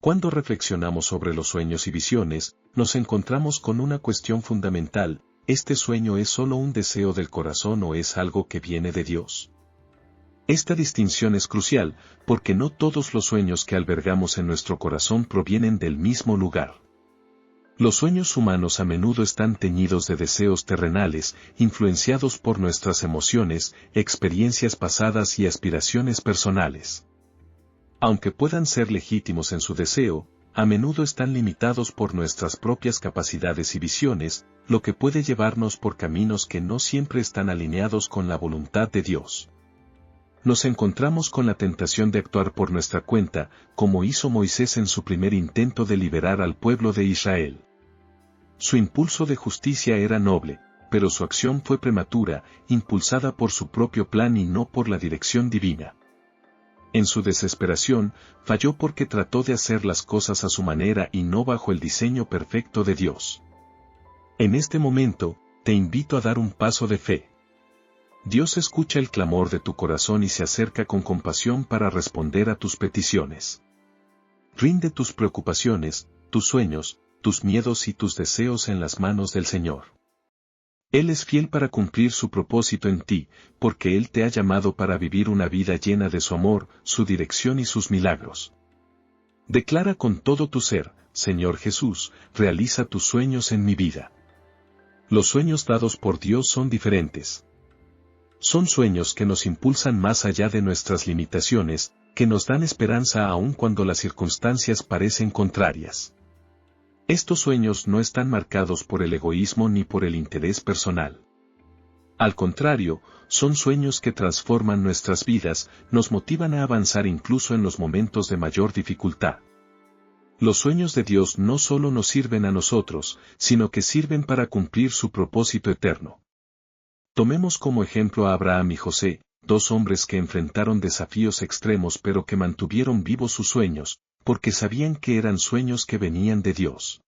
Cuando reflexionamos sobre los sueños y visiones, nos encontramos con una cuestión fundamental: ¿este sueño es solo un deseo del corazón o es algo que viene de Dios? Esta distinción es crucial, porque no todos los sueños que albergamos en nuestro corazón provienen del mismo lugar. Los sueños humanos a menudo están teñidos de deseos terrenales, influenciados por nuestras emociones, experiencias pasadas y aspiraciones personales. Aunque puedan ser legítimos en su deseo, a menudo están limitados por nuestras propias capacidades y visiones, lo que puede llevarnos por caminos que no siempre están alineados con la voluntad de Dios. Nos encontramos con la tentación de actuar por nuestra cuenta, como hizo Moisés en su primer intento de liberar al pueblo de Israel. Su impulso de justicia era noble, pero su acción fue prematura, impulsada por su propio plan y no por la dirección divina. En su desesperación, falló porque trató de hacer las cosas a su manera y no bajo el diseño perfecto de Dios. En este momento, te invito a dar un paso de fe. Dios escucha el clamor de tu corazón y se acerca con compasión para responder a tus peticiones. Rinde tus preocupaciones, tus sueños, tus miedos y tus deseos en las manos del Señor. Él es fiel para cumplir su propósito en ti, porque Él te ha llamado para vivir una vida llena de su amor, su dirección y sus milagros. Declara con todo tu ser: Señor Jesús, realiza tus sueños en mi vida. Los sueños dados por Dios son diferentes. Son sueños que nos impulsan más allá de nuestras limitaciones, que nos dan esperanza aun cuando las circunstancias parecen contrarias. Estos sueños no están marcados por el egoísmo ni por el interés personal. Al contrario, son sueños que transforman nuestras vidas, nos motivan a avanzar incluso en los momentos de mayor dificultad. Los sueños de Dios no solo nos sirven a nosotros, sino que sirven para cumplir su propósito eterno. Tomemos como ejemplo a Abraham y José, dos hombres que enfrentaron desafíos extremos pero que mantuvieron vivos sus sueños, porque sabían que eran sueños que venían de Dios.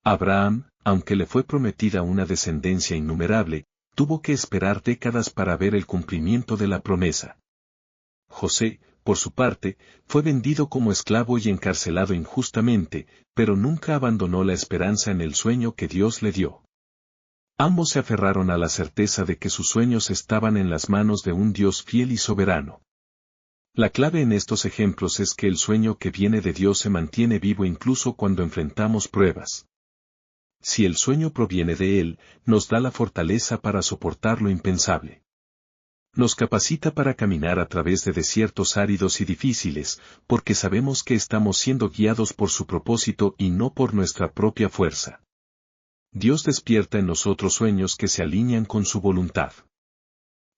Abraham, aunque le fue prometida una descendencia innumerable, tuvo que esperar décadas para ver el cumplimiento de la promesa. José, por su parte, fue vendido como esclavo y encarcelado injustamente, pero nunca abandonó la esperanza en el sueño que Dios le dio. Ambos se aferraron a la certeza de que sus sueños estaban en las manos de un Dios fiel y soberano. La clave en estos ejemplos es que el sueño que viene de Dios se mantiene vivo incluso cuando enfrentamos pruebas. Si el sueño proviene de Él, nos da la fortaleza para soportar lo impensable. Nos capacita para caminar a través de desiertos áridos y difíciles, porque sabemos que estamos siendo guiados por su propósito y no por nuestra propia fuerza. Dios despierta en nosotros sueños que se alinean con su voluntad.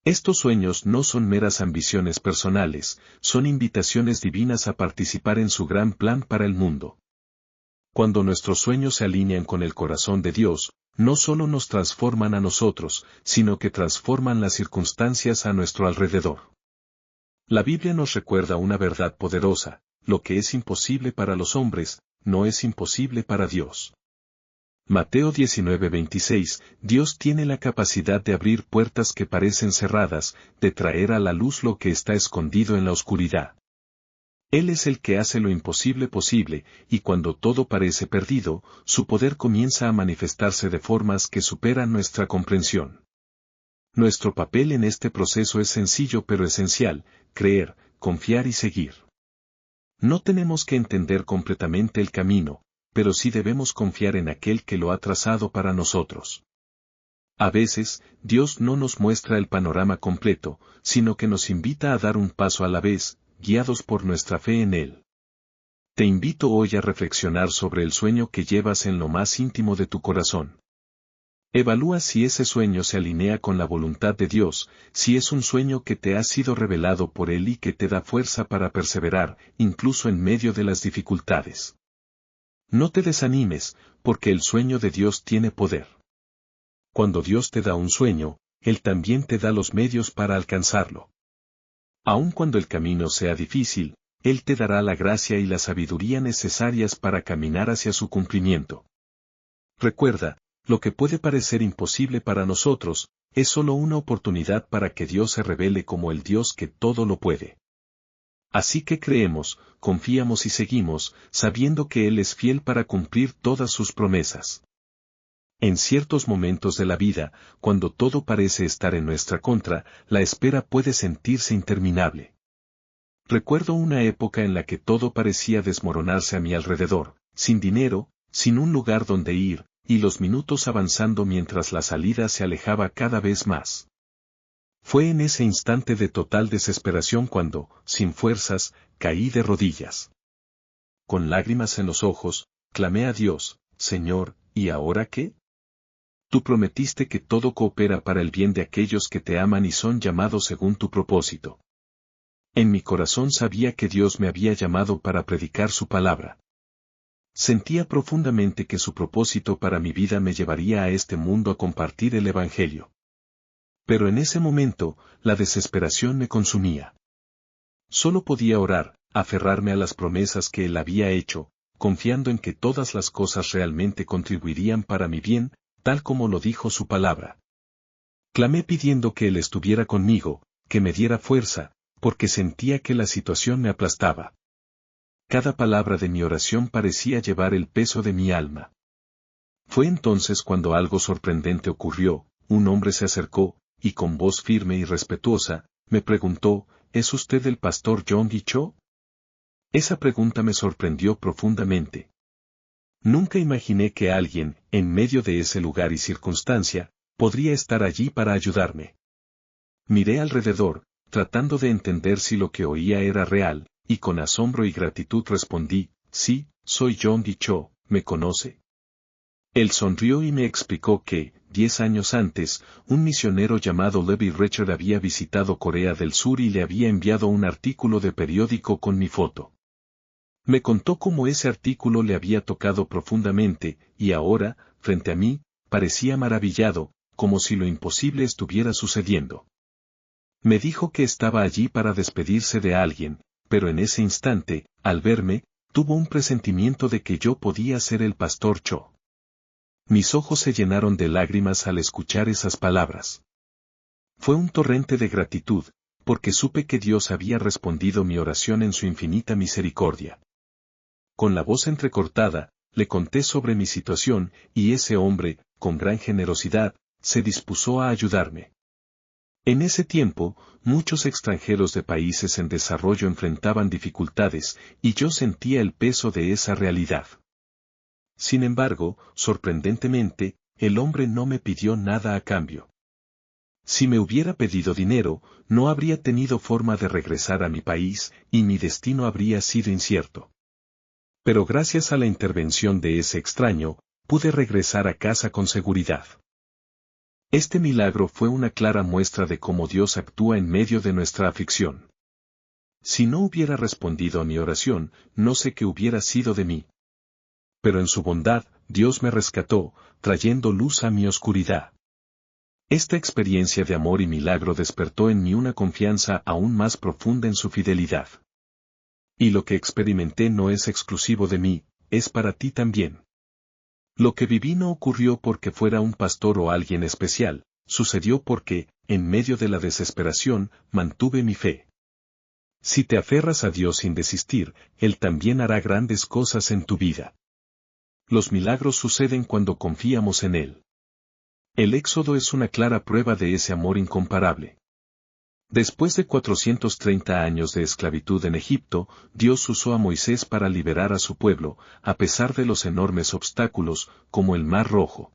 Estos sueños no son meras ambiciones personales, son invitaciones divinas a participar en su gran plan para el mundo. Cuando nuestros sueños se alinean con el corazón de Dios, no solo nos transforman a nosotros, sino que transforman las circunstancias a nuestro alrededor. La Biblia nos recuerda una verdad poderosa: lo que es imposible para los hombres, no es imposible para Dios. Mateo 19:26, Dios tiene la capacidad de abrir puertas que parecen cerradas, de traer a la luz lo que está escondido en la oscuridad. Él es el que hace lo imposible posible, y cuando todo parece perdido, su poder comienza a manifestarse de formas que superan nuestra comprensión. Nuestro papel en este proceso es sencillo pero esencial: creer, confiar y seguir. No tenemos que entender completamente el camino, pero sí debemos confiar en aquel que lo ha trazado para nosotros. A veces, Dios no nos muestra el panorama completo, sino que nos invita a dar un paso a la vez, guiados por nuestra fe en Él. Te invito hoy a reflexionar sobre el sueño que llevas en lo más íntimo de tu corazón. Evalúa si ese sueño se alinea con la voluntad de Dios, si es un sueño que te ha sido revelado por Él y que te da fuerza para perseverar, incluso en medio de las dificultades. No te desanimes, porque el sueño de Dios tiene poder. Cuando Dios te da un sueño, Él también te da los medios para alcanzarlo. Aun cuando el camino sea difícil, Él te dará la gracia y la sabiduría necesarias para caminar hacia su cumplimiento. Recuerda, lo que puede parecer imposible para nosotros, es solo una oportunidad para que Dios se revele como el Dios que todo lo puede. Así que creemos, confiamos y seguimos, sabiendo que Él es fiel para cumplir todas sus promesas. En ciertos momentos de la vida, cuando todo parece estar en nuestra contra, la espera puede sentirse interminable. Recuerdo una época en la que todo parecía desmoronarse a mi alrededor, sin dinero, sin un lugar donde ir, y los minutos avanzando mientras la salida se alejaba cada vez más. Fue en ese instante de total desesperación cuando, sin fuerzas, caí de rodillas. Con lágrimas en los ojos, clamé a Dios: Señor, ¿y ahora qué? Tú prometiste que todo coopera para el bien de aquellos que te aman y son llamados según tu propósito. En mi corazón sabía que Dios me había llamado para predicar su palabra. Sentía profundamente que su propósito para mi vida me llevaría a este mundo a compartir el Evangelio. Pero en ese momento, la desesperación me consumía. Solo podía orar, aferrarme a las promesas que Él había hecho, confiando en que todas las cosas realmente contribuirían para mi bien, tal como lo dijo su palabra. Clamé pidiendo que Él estuviera conmigo, que me diera fuerza, porque sentía que la situación me aplastaba. Cada palabra de mi oración parecía llevar el peso de mi alma. Fue entonces cuando algo sorprendente ocurrió. Un hombre se acercó, y con voz firme y respetuosa, me preguntó: ¿Es usted el pastor Yonggi Cho? Esa pregunta me sorprendió profundamente. Nunca imaginé que alguien, en medio de ese lugar y circunstancia, podría estar allí para ayudarme. Miré alrededor, tratando de entender si lo que oía era real, y con asombro y gratitud respondí: sí, soy Yonggi Cho, ¿me conoce? Él sonrió y me explicó que, 10 años antes, un misionero llamado Levi Richard había visitado Corea del Sur y le había enviado un artículo de periódico con mi foto. Me contó cómo ese artículo le había tocado profundamente, y ahora, frente a mí, parecía maravillado, como si lo imposible estuviera sucediendo. Me dijo que estaba allí para despedirse de alguien, pero en ese instante, al verme, tuvo un presentimiento de que yo podía ser el pastor Cho. Mis ojos se llenaron de lágrimas al escuchar esas palabras. Fue un torrente de gratitud, porque supe que Dios había respondido mi oración en su infinita misericordia. Con la voz entrecortada, le conté sobre mi situación, y ese hombre, con gran generosidad, se dispuso a ayudarme. En ese tiempo, muchos extranjeros de países en desarrollo enfrentaban dificultades, y yo sentía el peso de esa realidad. Sin embargo, sorprendentemente, el hombre no me pidió nada a cambio. Si me hubiera pedido dinero, no habría tenido forma de regresar a mi país, y mi destino habría sido incierto. Pero gracias a la intervención de ese extraño, pude regresar a casa con seguridad. Este milagro fue una clara muestra de cómo Dios actúa en medio de nuestra aflicción. Si no hubiera respondido a mi oración, no sé qué hubiera sido de mí. Pero en su bondad, Dios me rescató, trayendo luz a mi oscuridad. Esta experiencia de amor y milagro despertó en mí una confianza aún más profunda en su fidelidad. Y lo que experimenté no es exclusivo de mí, es para ti también. Lo que viví no ocurrió porque fuera un pastor o alguien especial, sucedió porque, en medio de la desesperación, mantuve mi fe. Si te aferras a Dios sin desistir, Él también hará grandes cosas en tu vida. Los milagros suceden cuando confiamos en Él. El Éxodo es una clara prueba de ese amor incomparable. Después de 430 años de esclavitud en Egipto, Dios usó a Moisés para liberar a su pueblo, a pesar de los enormes obstáculos, como el Mar Rojo.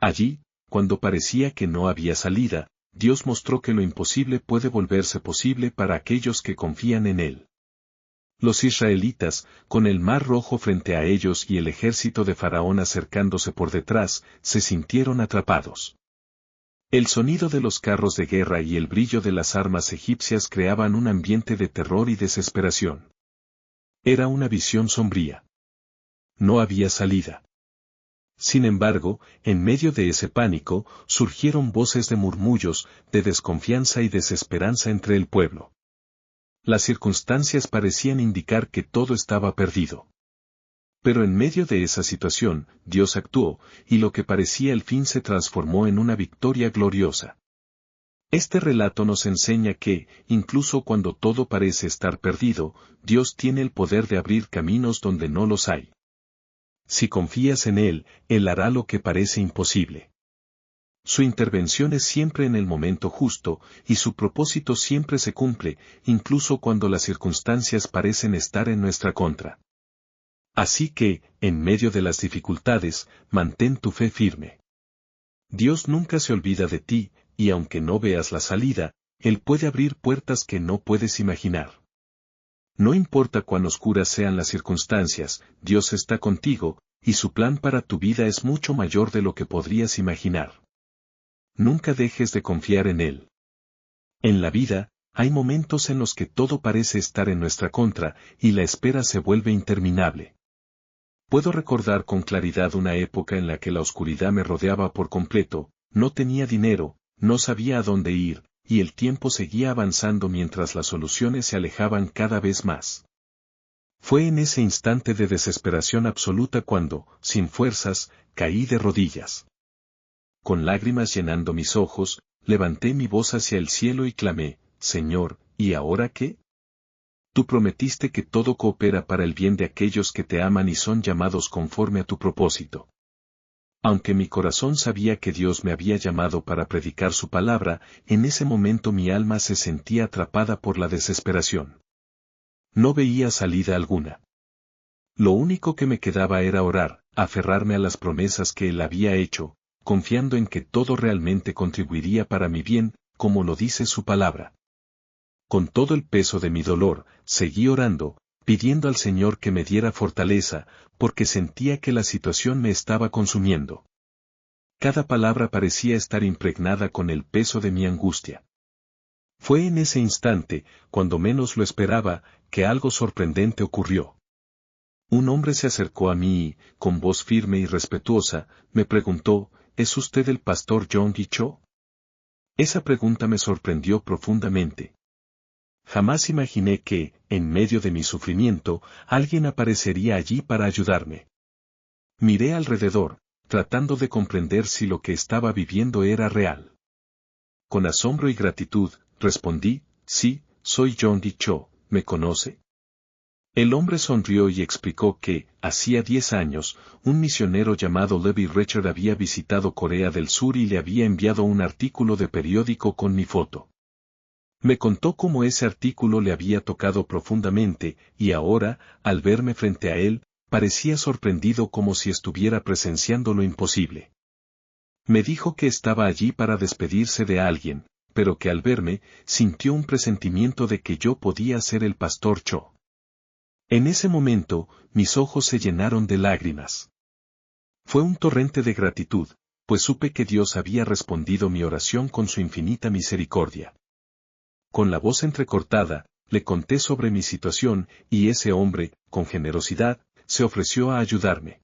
Allí, cuando parecía que no había salida, Dios mostró que lo imposible puede volverse posible para aquellos que confían en Él. Los israelitas, con el Mar Rojo frente a ellos y el ejército de Faraón acercándose por detrás, se sintieron atrapados. El sonido de los carros de guerra y el brillo de las armas egipcias creaban un ambiente de terror y desesperación. Era una visión sombría. No había salida. Sin embargo, en medio de ese pánico, surgieron voces de murmullos, de desconfianza y desesperanza entre el pueblo. Las circunstancias parecían indicar que todo estaba perdido. Pero en medio de esa situación, Dios actuó, y lo que parecía el fin se transformó en una victoria gloriosa. Este relato nos enseña que, incluso cuando todo parece estar perdido, Dios tiene el poder de abrir caminos donde no los hay. Si confías en Él, Él hará lo que parece imposible. Su intervención es siempre en el momento justo, y su propósito siempre se cumple, incluso cuando las circunstancias parecen estar en nuestra contra. Así que, en medio de las dificultades, mantén tu fe firme. Dios nunca se olvida de ti, y aunque no veas la salida, Él puede abrir puertas que no puedes imaginar. No importa cuán oscuras sean las circunstancias, Dios está contigo, y su plan para tu vida es mucho mayor de lo que podrías imaginar. Nunca dejes de confiar en Él. En la vida, hay momentos en los que todo parece estar en nuestra contra, y la espera se vuelve interminable. Puedo recordar con claridad una época en la que la oscuridad me rodeaba por completo, no tenía dinero, no sabía a dónde ir, y el tiempo seguía avanzando mientras las soluciones se alejaban cada vez más. Fue en ese instante de desesperación absoluta cuando, sin fuerzas, caí de rodillas. Con lágrimas llenando mis ojos, levanté mi voz hacia el cielo y clamé, Señor, ¿y ahora qué? Tú prometiste que todo coopera para el bien de aquellos que te aman y son llamados conforme a tu propósito. Aunque mi corazón sabía que Dios me había llamado para predicar su palabra, en ese momento mi alma se sentía atrapada por la desesperación. No veía salida alguna. Lo único que me quedaba era orar, aferrarme a las promesas que Él había hecho, confiando en que todo realmente contribuiría para mi bien, como lo dice su palabra. Con todo el peso de mi dolor, seguí orando, pidiendo al Señor que me diera fortaleza, porque sentía que la situación me estaba consumiendo. Cada palabra parecía estar impregnada con el peso de mi angustia. Fue en ese instante, cuando menos lo esperaba, que algo sorprendente ocurrió. Un hombre se acercó a mí y, con voz firme y respetuosa, me preguntó, ¿es usted el pastor Yonggi Cho? Esa pregunta me sorprendió profundamente. Jamás imaginé que, en medio de mi sufrimiento, alguien aparecería allí para ayudarme. Miré alrededor, tratando de comprender si lo que estaba viviendo era real. Con asombro y gratitud, respondí, sí, soy Yonggi Cho, ¿me conoce? El hombre sonrió y explicó que, hacía 10 años, un misionero llamado Levi Richard había visitado Corea del Sur y le había enviado un artículo de periódico con mi foto. Me contó cómo ese artículo le había tocado profundamente, y ahora, al verme frente a él, parecía sorprendido como si estuviera presenciando lo imposible. Me dijo que estaba allí para despedirse de alguien, pero que al verme, sintió un presentimiento de que yo podía ser el pastor Cho. En ese momento, mis ojos se llenaron de lágrimas. Fue un torrente de gratitud, pues supe que Dios había respondido mi oración con su infinita misericordia. Con la voz entrecortada, le conté sobre mi situación, y ese hombre, con generosidad, se ofreció a ayudarme.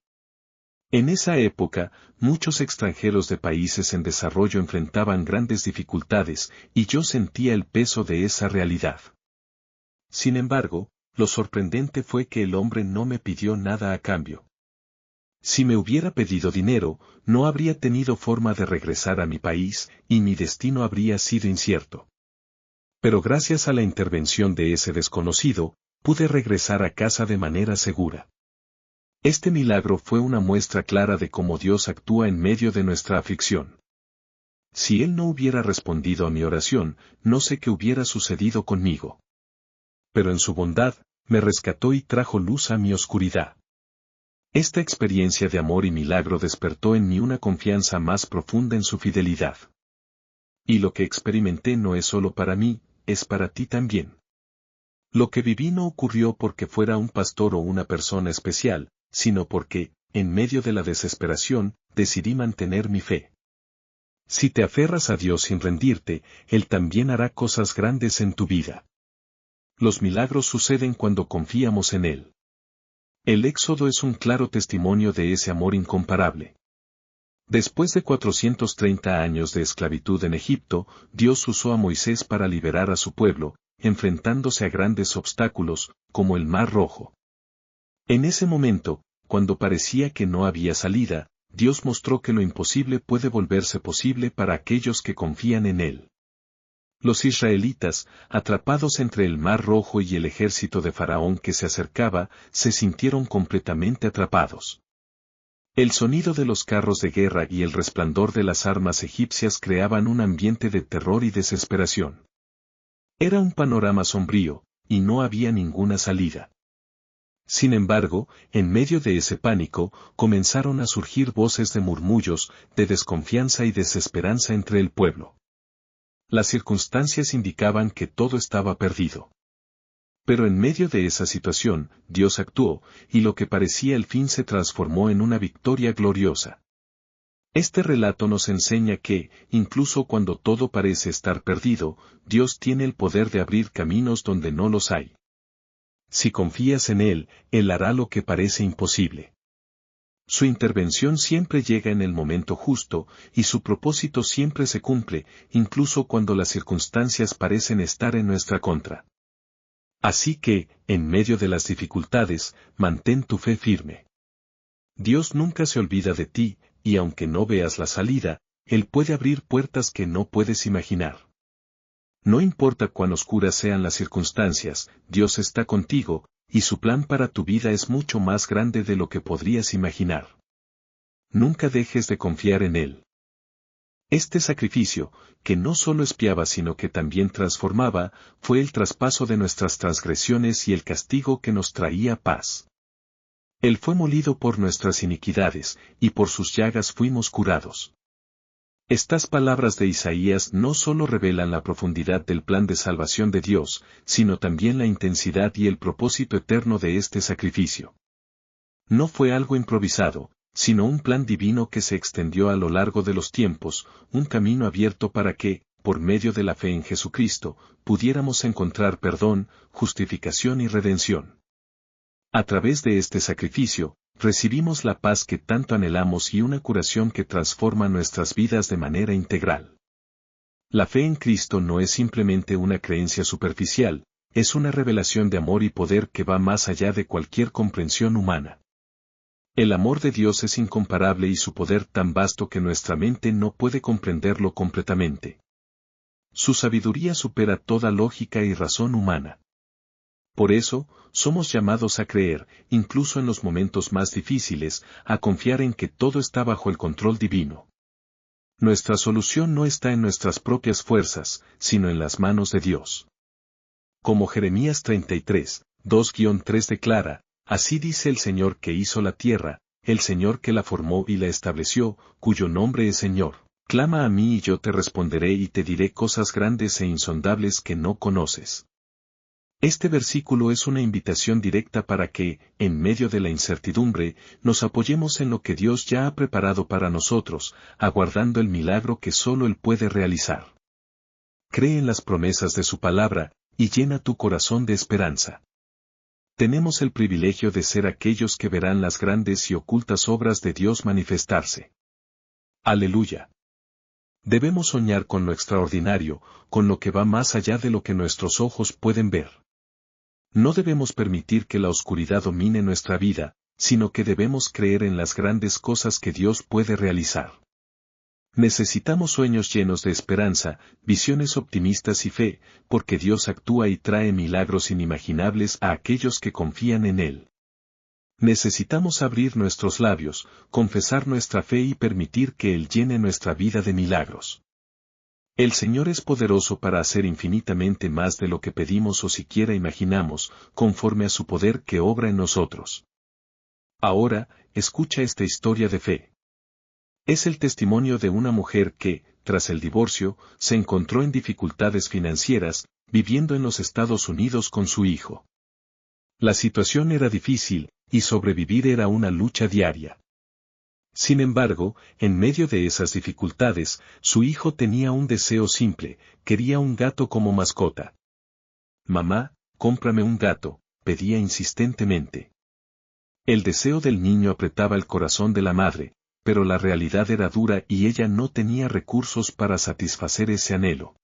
En esa época, muchos extranjeros de países en desarrollo enfrentaban grandes dificultades, y yo sentía el peso de esa realidad. Sin embargo, lo sorprendente fue que el hombre no me pidió nada a cambio. Si me hubiera pedido dinero, no habría tenido forma de regresar a mi país, y mi destino habría sido incierto. Pero gracias a la intervención de ese desconocido, pude regresar a casa de manera segura. Este milagro fue una muestra clara de cómo Dios actúa en medio de nuestra aflicción. Si Él no hubiera respondido a mi oración, no sé qué hubiera sucedido conmigo. Pero en su bondad, me rescató y trajo luz a mi oscuridad. Esta experiencia de amor y milagro despertó en mí una confianza más profunda en su fidelidad. Y lo que experimenté no es solo para mí, es para ti también. Lo que viví no ocurrió porque fuera un pastor o una persona especial, sino porque, en medio de la desesperación, decidí mantener mi fe. Si te aferras a Dios sin rendirte, Él también hará cosas grandes en tu vida. Los milagros suceden cuando confiamos en Él. El Éxodo es un claro testimonio de ese amor incomparable. Después de 430 años de esclavitud en Egipto, Dios usó a Moisés para liberar a su pueblo, enfrentándose a grandes obstáculos, como el Mar Rojo. En ese momento, cuando parecía que no había salida, Dios mostró que lo imposible puede volverse posible para aquellos que confían en Él. Los israelitas, atrapados entre el Mar Rojo y el ejército de Faraón que se acercaba, se sintieron completamente atrapados. El sonido de los carros de guerra y el resplandor de las armas egipcias creaban un ambiente de terror y desesperación. Era un panorama sombrío, y no había ninguna salida. Sin embargo, en medio de ese pánico, comenzaron a surgir voces de murmullos, de desconfianza y desesperanza entre el pueblo. Las circunstancias indicaban que todo estaba perdido. Pero en medio de esa situación, Dios actuó, y lo que parecía el fin se transformó en una victoria gloriosa. Este relato nos enseña que, incluso cuando todo parece estar perdido, Dios tiene el poder de abrir caminos donde no los hay. Si confías en Él hará lo que parece imposible. Su intervención siempre llega en el momento justo, y su propósito siempre se cumple, incluso cuando las circunstancias parecen estar en nuestra contra. Así que, en medio de las dificultades, mantén tu fe firme. Dios nunca se olvida de ti, y aunque no veas la salida, Él puede abrir puertas que no puedes imaginar. No importa cuán oscuras sean las circunstancias, Dios está contigo, y su plan para tu vida es mucho más grande de lo que podrías imaginar. Nunca dejes de confiar en Él. Este sacrificio, que no solo expiaba sino que también transformaba, fue el traspaso de nuestras transgresiones y el castigo que nos traía paz. Él fue molido por nuestras iniquidades, y por sus llagas fuimos curados. Estas palabras de Isaías no solo revelan la profundidad del plan de salvación de Dios, sino también la intensidad y el propósito eterno de este sacrificio. No fue algo improvisado, sino un plan divino que se extendió a lo largo de los tiempos, un camino abierto para que, por medio de la fe en Jesucristo, pudiéramos encontrar perdón, justificación y redención. A través de este sacrificio, recibimos la paz que tanto anhelamos y una curación que transforma nuestras vidas de manera integral. La fe en Cristo no es simplemente una creencia superficial, es una revelación de amor y poder que va más allá de cualquier comprensión humana. El amor de Dios es incomparable y su poder tan vasto que nuestra mente no puede comprenderlo completamente. Su sabiduría supera toda lógica y razón humana. Por eso, somos llamados a creer, incluso en los momentos más difíciles, a confiar en que todo está bajo el control divino. Nuestra solución no está en nuestras propias fuerzas, sino en las manos de Dios. Como Jeremías 33, 2-3 declara, así dice el Señor que hizo la tierra, el Señor que la formó y la estableció, cuyo nombre es Señor. Clama a mí y yo te responderé y te diré cosas grandes e insondables que no conoces. Este versículo es una invitación directa para que, en medio de la incertidumbre, nos apoyemos en lo que Dios ya ha preparado para nosotros, aguardando el milagro que solo Él puede realizar. Cree en las promesas de su palabra, y llena tu corazón de esperanza. Tenemos el privilegio de ser aquellos que verán las grandes y ocultas obras de Dios manifestarse. Aleluya. Debemos soñar con lo extraordinario, con lo que va más allá de lo que nuestros ojos pueden ver. No debemos permitir que la oscuridad domine nuestra vida, sino que debemos creer en las grandes cosas que Dios puede realizar. Necesitamos sueños llenos de esperanza, visiones optimistas y fe, porque Dios actúa y trae milagros inimaginables a aquellos que confían en Él. Necesitamos abrir nuestros labios, confesar nuestra fe y permitir que Él llene nuestra vida de milagros. El Señor es poderoso para hacer infinitamente más de lo que pedimos o siquiera imaginamos, conforme a su poder que obra en nosotros. Ahora, escucha esta historia de fe. Es el testimonio de una mujer que, tras el divorcio, se encontró en dificultades financieras, viviendo en los Estados Unidos con su hijo. La situación era difícil, y sobrevivir era una lucha diaria. Sin embargo, en medio de esas dificultades, su hijo tenía un deseo simple, quería un gato como mascota. Mamá, cómprame un gato, pedía insistentemente. El deseo del niño apretaba el corazón de la madre, pero la realidad era dura y ella no tenía recursos para satisfacer ese anhelo.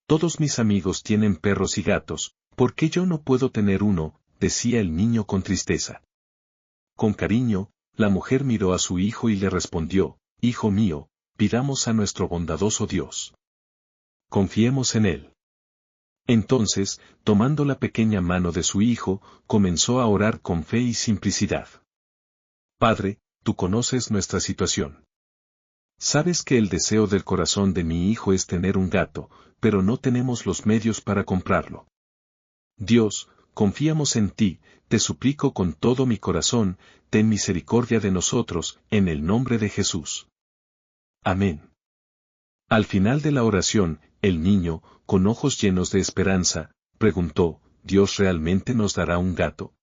Todos mis amigos tienen perros y gatos, ¿por qué yo no puedo tener uno?, decía el niño con tristeza. Con cariño, la mujer miró a su hijo y le respondió, hijo mío, pidamos a nuestro bondadoso Dios. Confiemos en Él. Entonces, tomando la pequeña mano de su hijo, comenzó a orar con fe y simplicidad. Padre, tú conoces nuestra situación. Sabes que el deseo del corazón de mi hijo es tener un gato, pero no tenemos los medios para comprarlo. Dios, confiamos en ti, te suplico con todo mi corazón, ten misericordia de nosotros, en el nombre de Jesús. Amén. Al final de la oración, el niño, con ojos llenos de esperanza, preguntó, ¿Dios realmente nos dará un gato?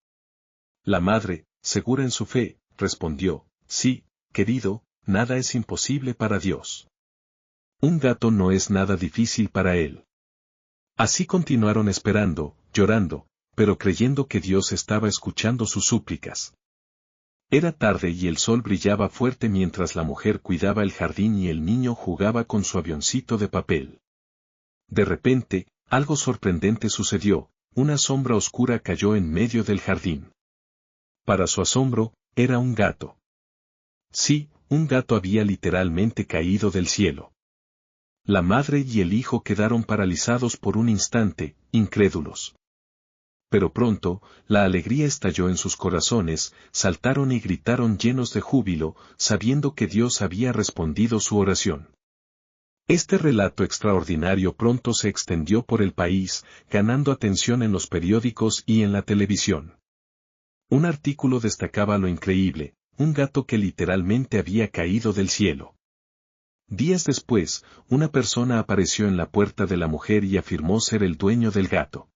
La madre, segura en su fe, respondió, sí, querido, nada es imposible para Dios. Un gato no es nada difícil para Él. Así continuaron esperando, llorando, pero creyendo que Dios estaba escuchando sus súplicas. Era tarde y el sol brillaba fuerte mientras la mujer cuidaba el jardín y el niño jugaba con su avioncito de papel. De repente, algo sorprendente sucedió, una sombra oscura cayó en medio del jardín. Para su asombro, era un gato. Sí, un gato había literalmente caído del cielo. La madre y el hijo quedaron paralizados por un instante, incrédulos. Pero pronto, la alegría estalló en sus corazones, saltaron y gritaron llenos de júbilo, sabiendo que Dios había respondido su oración. Este relato extraordinario pronto se extendió por el país, ganando atención en los periódicos y en la televisión. Un artículo destacaba lo increíble, un gato que literalmente había caído del cielo. Días después, una persona apareció en la puerta de la mujer y afirmó ser el dueño del gato.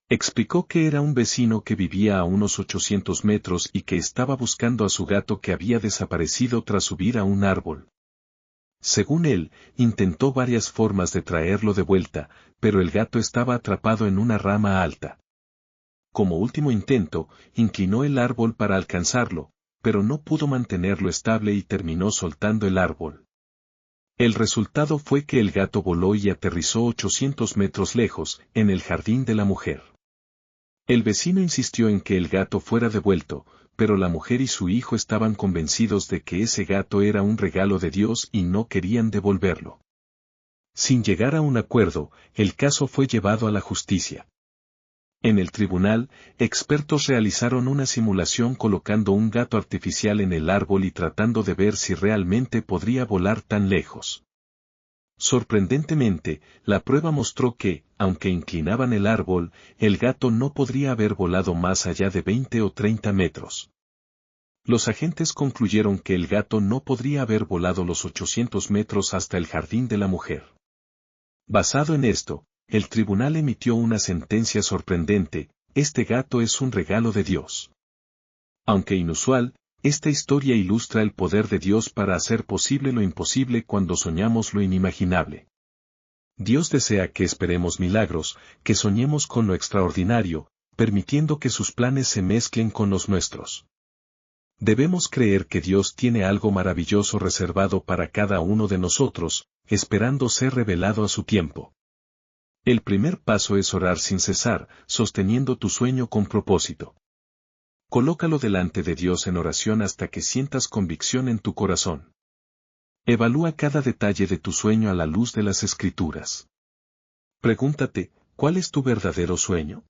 Explicó que era un vecino que vivía a unos 800 metros y que estaba buscando a su gato que había desaparecido tras subir a un árbol. Según él, intentó varias formas de traerlo de vuelta, pero el gato estaba atrapado en una rama alta. Como último intento, inclinó el árbol para alcanzarlo, pero no pudo mantenerlo estable y terminó soltando el árbol. El resultado fue que el gato voló y aterrizó 800 metros lejos, en el jardín de la mujer. El vecino insistió en que el gato fuera devuelto, pero la mujer y su hijo estaban convencidos de que ese gato era un regalo de Dios y no querían devolverlo. Sin llegar a un acuerdo, el caso fue llevado a la justicia. En el tribunal, expertos realizaron una simulación colocando un gato artificial en el árbol y tratando de ver si realmente podría volar tan lejos. Sorprendentemente, la prueba mostró que, aunque inclinaban el árbol, el gato no podría haber volado más allá de 20 o 30 metros. Los agentes concluyeron que el gato no podría haber volado los 800 metros hasta el jardín de la mujer. Basado en esto, el tribunal emitió una sentencia sorprendente: este gato es un regalo de Dios. Aunque inusual, esta historia ilustra el poder de Dios para hacer posible lo imposible cuando soñamos lo inimaginable. Dios desea que esperemos milagros, que soñemos con lo extraordinario, permitiendo que sus planes se mezclen con los nuestros. Debemos creer que Dios tiene algo maravilloso reservado para cada uno de nosotros, esperando ser revelado a su tiempo. El primer paso es orar sin cesar, sosteniendo tu sueño con propósito. Colócalo delante de Dios en oración hasta que sientas convicción en tu corazón. Evalúa cada detalle de tu sueño a la luz de las Escrituras. Pregúntate, ¿cuál es tu verdadero sueño?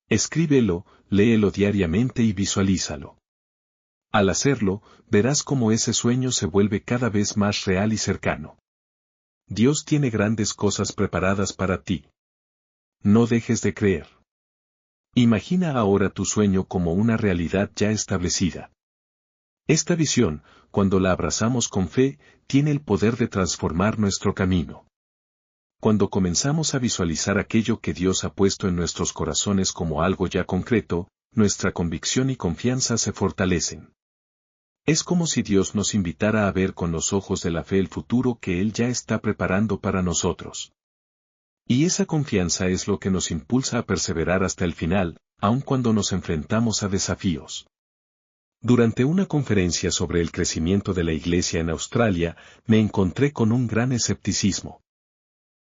Escríbelo, léelo diariamente y visualízalo. Al hacerlo, verás cómo ese sueño se vuelve cada vez más real y cercano. Dios tiene grandes cosas preparadas para ti. No dejes de creer. Imagina ahora tu sueño como una realidad ya establecida. Esta visión, cuando la abrazamos con fe, tiene el poder de transformar nuestro camino. Cuando comenzamos a visualizar aquello que Dios ha puesto en nuestros corazones como algo ya concreto, nuestra convicción y confianza se fortalecen. Es como si Dios nos invitara a ver con los ojos de la fe el futuro que Él ya está preparando para nosotros. Y esa confianza es lo que nos impulsa a perseverar hasta el final, aun cuando nos enfrentamos a desafíos. Durante una conferencia sobre el crecimiento de la Iglesia en Australia, me encontré con un gran escepticismo.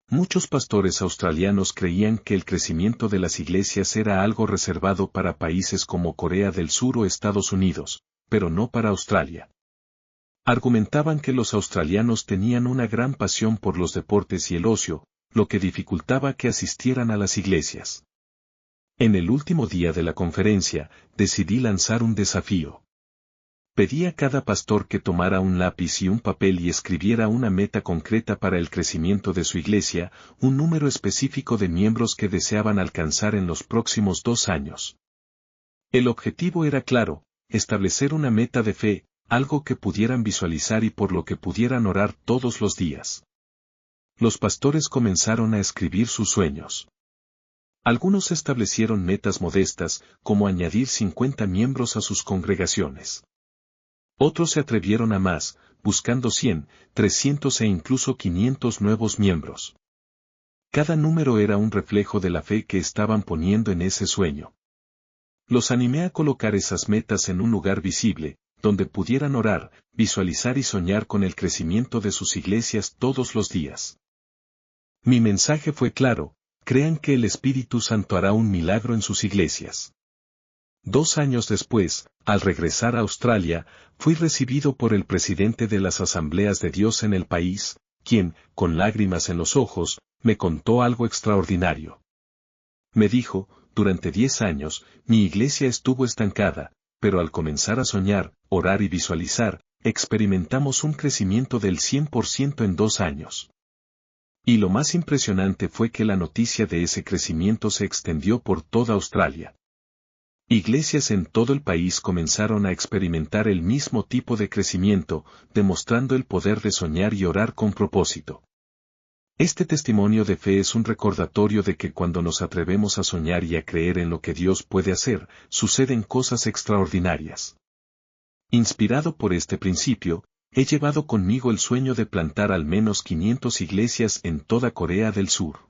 Muchos pastores australianos creían que el crecimiento de las iglesias era algo reservado para países como Corea del Sur o Estados Unidos, pero no para Australia. Argumentaban que los australianos tenían una gran pasión por los deportes y el ocio, lo que dificultaba que asistieran a las iglesias. En el último día de la conferencia, decidí lanzar un desafío. Pedí a cada pastor que tomara un lápiz y un papel y escribiera una meta concreta para el crecimiento de su iglesia, un número específico de miembros que deseaban alcanzar en los próximos 2 años. El objetivo era claro, establecer una meta de fe, algo que pudieran visualizar y por lo que pudieran orar todos los días. Los pastores comenzaron a escribir sus sueños. Algunos establecieron metas modestas, como añadir 50 miembros a sus congregaciones. Otros se atrevieron a más, buscando 100, 300 e incluso 500 nuevos miembros. Cada número era un reflejo de la fe que estaban poniendo en ese sueño. Los animé a colocar esas metas en un lugar visible, donde pudieran orar, visualizar y soñar con el crecimiento de sus iglesias todos los días. Mi mensaje fue claro: crean que el Espíritu Santo hará un milagro en sus iglesias. 2 años después, al regresar a Australia, fui recibido por el presidente de las Asambleas de Dios en el país, quien, con lágrimas en los ojos, me contó algo extraordinario. Me dijo: durante 10 años, mi iglesia estuvo estancada, pero al comenzar a soñar, orar y visualizar, experimentamos un crecimiento del 100% en 2 años. Y lo más impresionante fue que la noticia de ese crecimiento se extendió por toda Australia. Iglesias en todo el país comenzaron a experimentar el mismo tipo de crecimiento, demostrando el poder de soñar y orar con propósito. Este testimonio de fe es un recordatorio de que cuando nos atrevemos a soñar y a creer en lo que Dios puede hacer, suceden cosas extraordinarias. Inspirado por este principio, he llevado conmigo el sueño de plantar al menos 500 iglesias en toda Corea del Sur.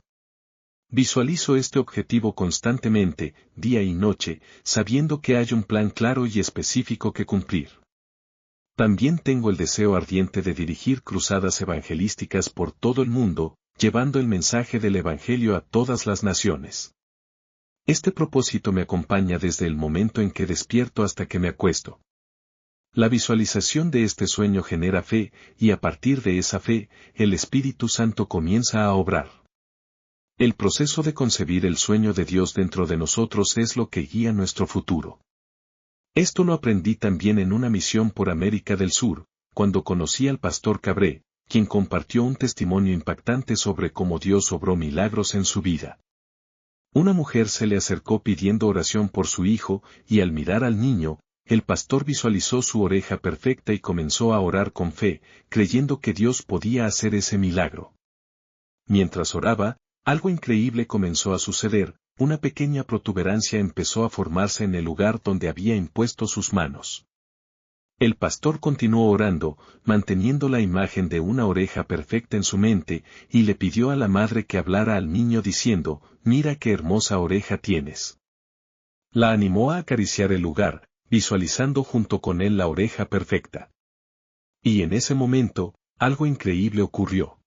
Visualizo este objetivo constantemente, día y noche, sabiendo que hay un plan claro y específico que cumplir. También tengo el deseo ardiente de dirigir cruzadas evangelísticas por todo el mundo, llevando el mensaje del Evangelio a todas las naciones. Este propósito me acompaña desde el momento en que despierto hasta que me acuesto. La visualización de este sueño genera fe, y a partir de esa fe, el Espíritu Santo comienza a obrar. El proceso de concebir el sueño de Dios dentro de nosotros es lo que guía nuestro futuro. Esto lo aprendí también en una misión por América del Sur, cuando conocí al pastor Cabré, quien compartió un testimonio impactante sobre cómo Dios obró milagros en su vida. Una mujer se le acercó pidiendo oración por su hijo, y al mirar al niño, el pastor visualizó su oreja perfecta y comenzó a orar con fe, creyendo que Dios podía hacer ese milagro. Mientras oraba, algo increíble comenzó a suceder: una pequeña protuberancia empezó a formarse en el lugar donde había impuesto sus manos. El pastor continuó orando, manteniendo la imagen de una oreja perfecta en su mente, y le pidió a la madre que hablara al niño diciendo: «Mira qué hermosa oreja tienes». La animó a acariciar el lugar, visualizando junto con él la oreja perfecta. Y en ese momento, algo increíble ocurrió.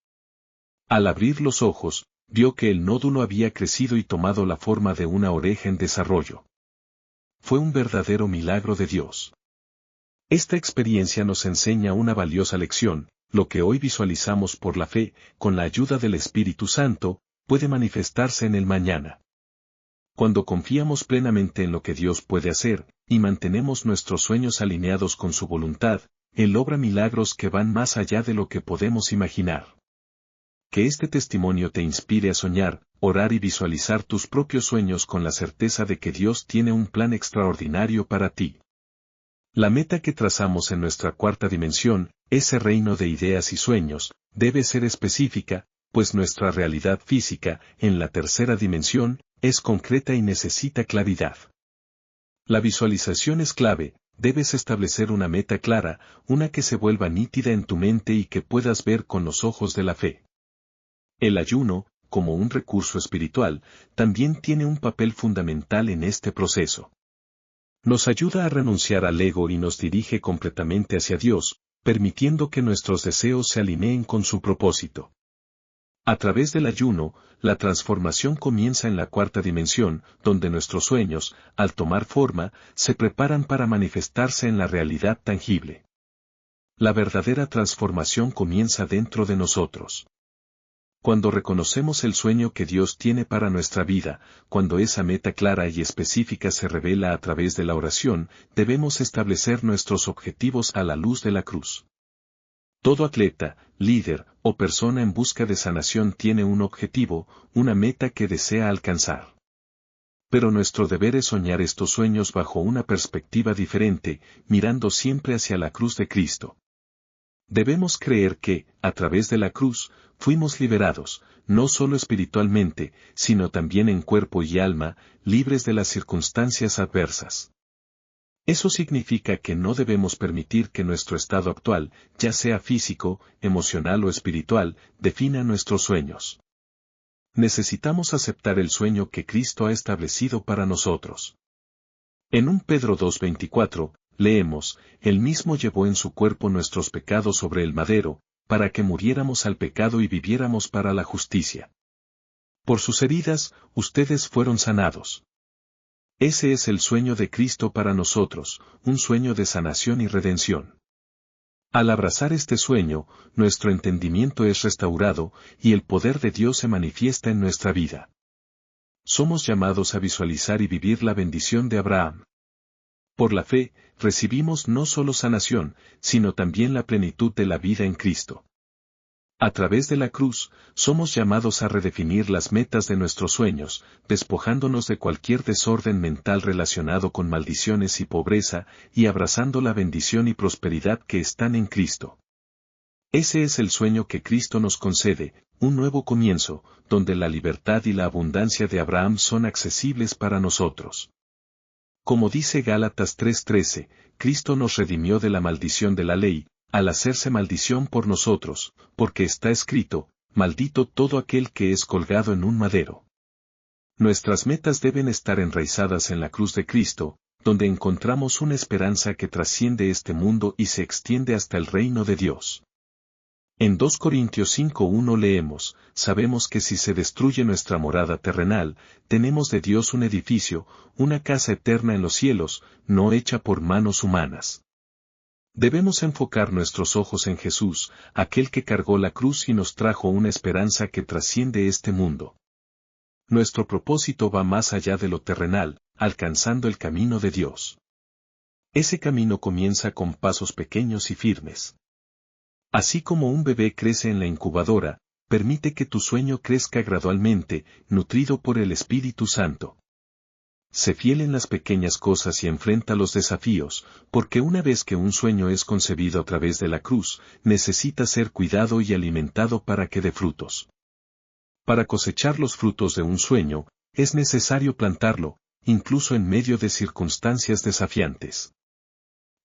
Al abrir los ojos, vio que el nódulo había crecido y tomado la forma de una oreja en desarrollo. Fue un verdadero milagro de Dios. Esta experiencia nos enseña una valiosa lección: lo que hoy visualizamos por la fe, con la ayuda del Espíritu Santo, puede manifestarse en el mañana. Cuando confiamos plenamente en lo que Dios puede hacer, y mantenemos nuestros sueños alineados con su voluntad, Él obra milagros que van más allá de lo que podemos imaginar. Que este testimonio te inspire a soñar, orar y visualizar tus propios sueños con la certeza de que Dios tiene un plan extraordinario para ti. La meta que trazamos en nuestra cuarta dimensión, ese reino de ideas y sueños, debe ser específica, pues nuestra realidad física, en la tercera dimensión, es concreta y necesita claridad. La visualización es clave: debes establecer una meta clara, una que se vuelva nítida en tu mente y que puedas ver con los ojos de la fe. El ayuno, como un recurso espiritual, también tiene un papel fundamental en este proceso. Nos ayuda a renunciar al ego y nos dirige completamente hacia Dios, permitiendo que nuestros deseos se alineen con su propósito. A través del ayuno, la transformación comienza en la cuarta dimensión, donde nuestros sueños, al tomar forma, se preparan para manifestarse en la realidad tangible. La verdadera transformación comienza dentro de nosotros. Cuando reconocemos el sueño que Dios tiene para nuestra vida, cuando esa meta clara y específica se revela a través de la oración, debemos establecer nuestros objetivos a la luz de la cruz. Todo atleta, líder o persona en busca de sanación tiene un objetivo, una meta que desea alcanzar. Pero nuestro deber es soñar estos sueños bajo una perspectiva diferente, mirando siempre hacia la cruz de Cristo. Debemos creer que, a través de la cruz, fuimos liberados, no solo espiritualmente, sino también en cuerpo y alma, libres de las circunstancias adversas. Eso significa que no debemos permitir que nuestro estado actual, ya sea físico, emocional o espiritual, defina nuestros sueños. Necesitamos aceptar el sueño que Cristo ha establecido para nosotros. En 1 Pedro 2:24, leemos, Él mismo llevó en su cuerpo nuestros pecados sobre el madero, para que muriéramos al pecado y viviéramos para la justicia. Por sus heridas, ustedes fueron sanados. Ese es el sueño de Cristo para nosotros, un sueño de sanación y redención. Al abrazar este sueño, nuestro entendimiento es restaurado, y el poder de Dios se manifiesta en nuestra vida. Somos llamados a visualizar y vivir la bendición de Abraham. Por la fe, recibimos no solo sanación, sino también la plenitud de la vida en Cristo. A través de la cruz, somos llamados a redefinir las metas de nuestros sueños, despojándonos de cualquier desorden mental relacionado con maldiciones y pobreza, y abrazando la bendición y prosperidad que están en Cristo. Ese es el sueño que Cristo nos concede, un nuevo comienzo, donde la libertad y la abundancia de Abraham son accesibles para nosotros. Como dice Gálatas 3:13, Cristo nos redimió de la maldición de la ley, al hacerse maldición por nosotros, porque está escrito, maldito todo aquel que es colgado en un madero. Nuestras metas deben estar enraizadas en la cruz de Cristo, donde encontramos una esperanza que trasciende este mundo y se extiende hasta el reino de Dios. En 2 Corintios 5:1 leemos, sabemos que si se destruye nuestra morada terrenal, tenemos de Dios un edificio, una casa eterna en los cielos, no hecha por manos humanas. Debemos enfocar nuestros ojos en Jesús, aquel que cargó la cruz y nos trajo una esperanza que trasciende este mundo. Nuestro propósito va más allá de lo terrenal, alcanzando el camino de Dios. Ese camino comienza con pasos pequeños y firmes. Así como un bebé crece en la incubadora, permite que tu sueño crezca gradualmente, nutrido por el Espíritu Santo. Sé fiel en las pequeñas cosas y enfrenta los desafíos, porque una vez que un sueño es concebido a través de la cruz, necesita ser cuidado y alimentado para que dé frutos. Para cosechar los frutos de un sueño, es necesario plantarlo, incluso en medio de circunstancias desafiantes.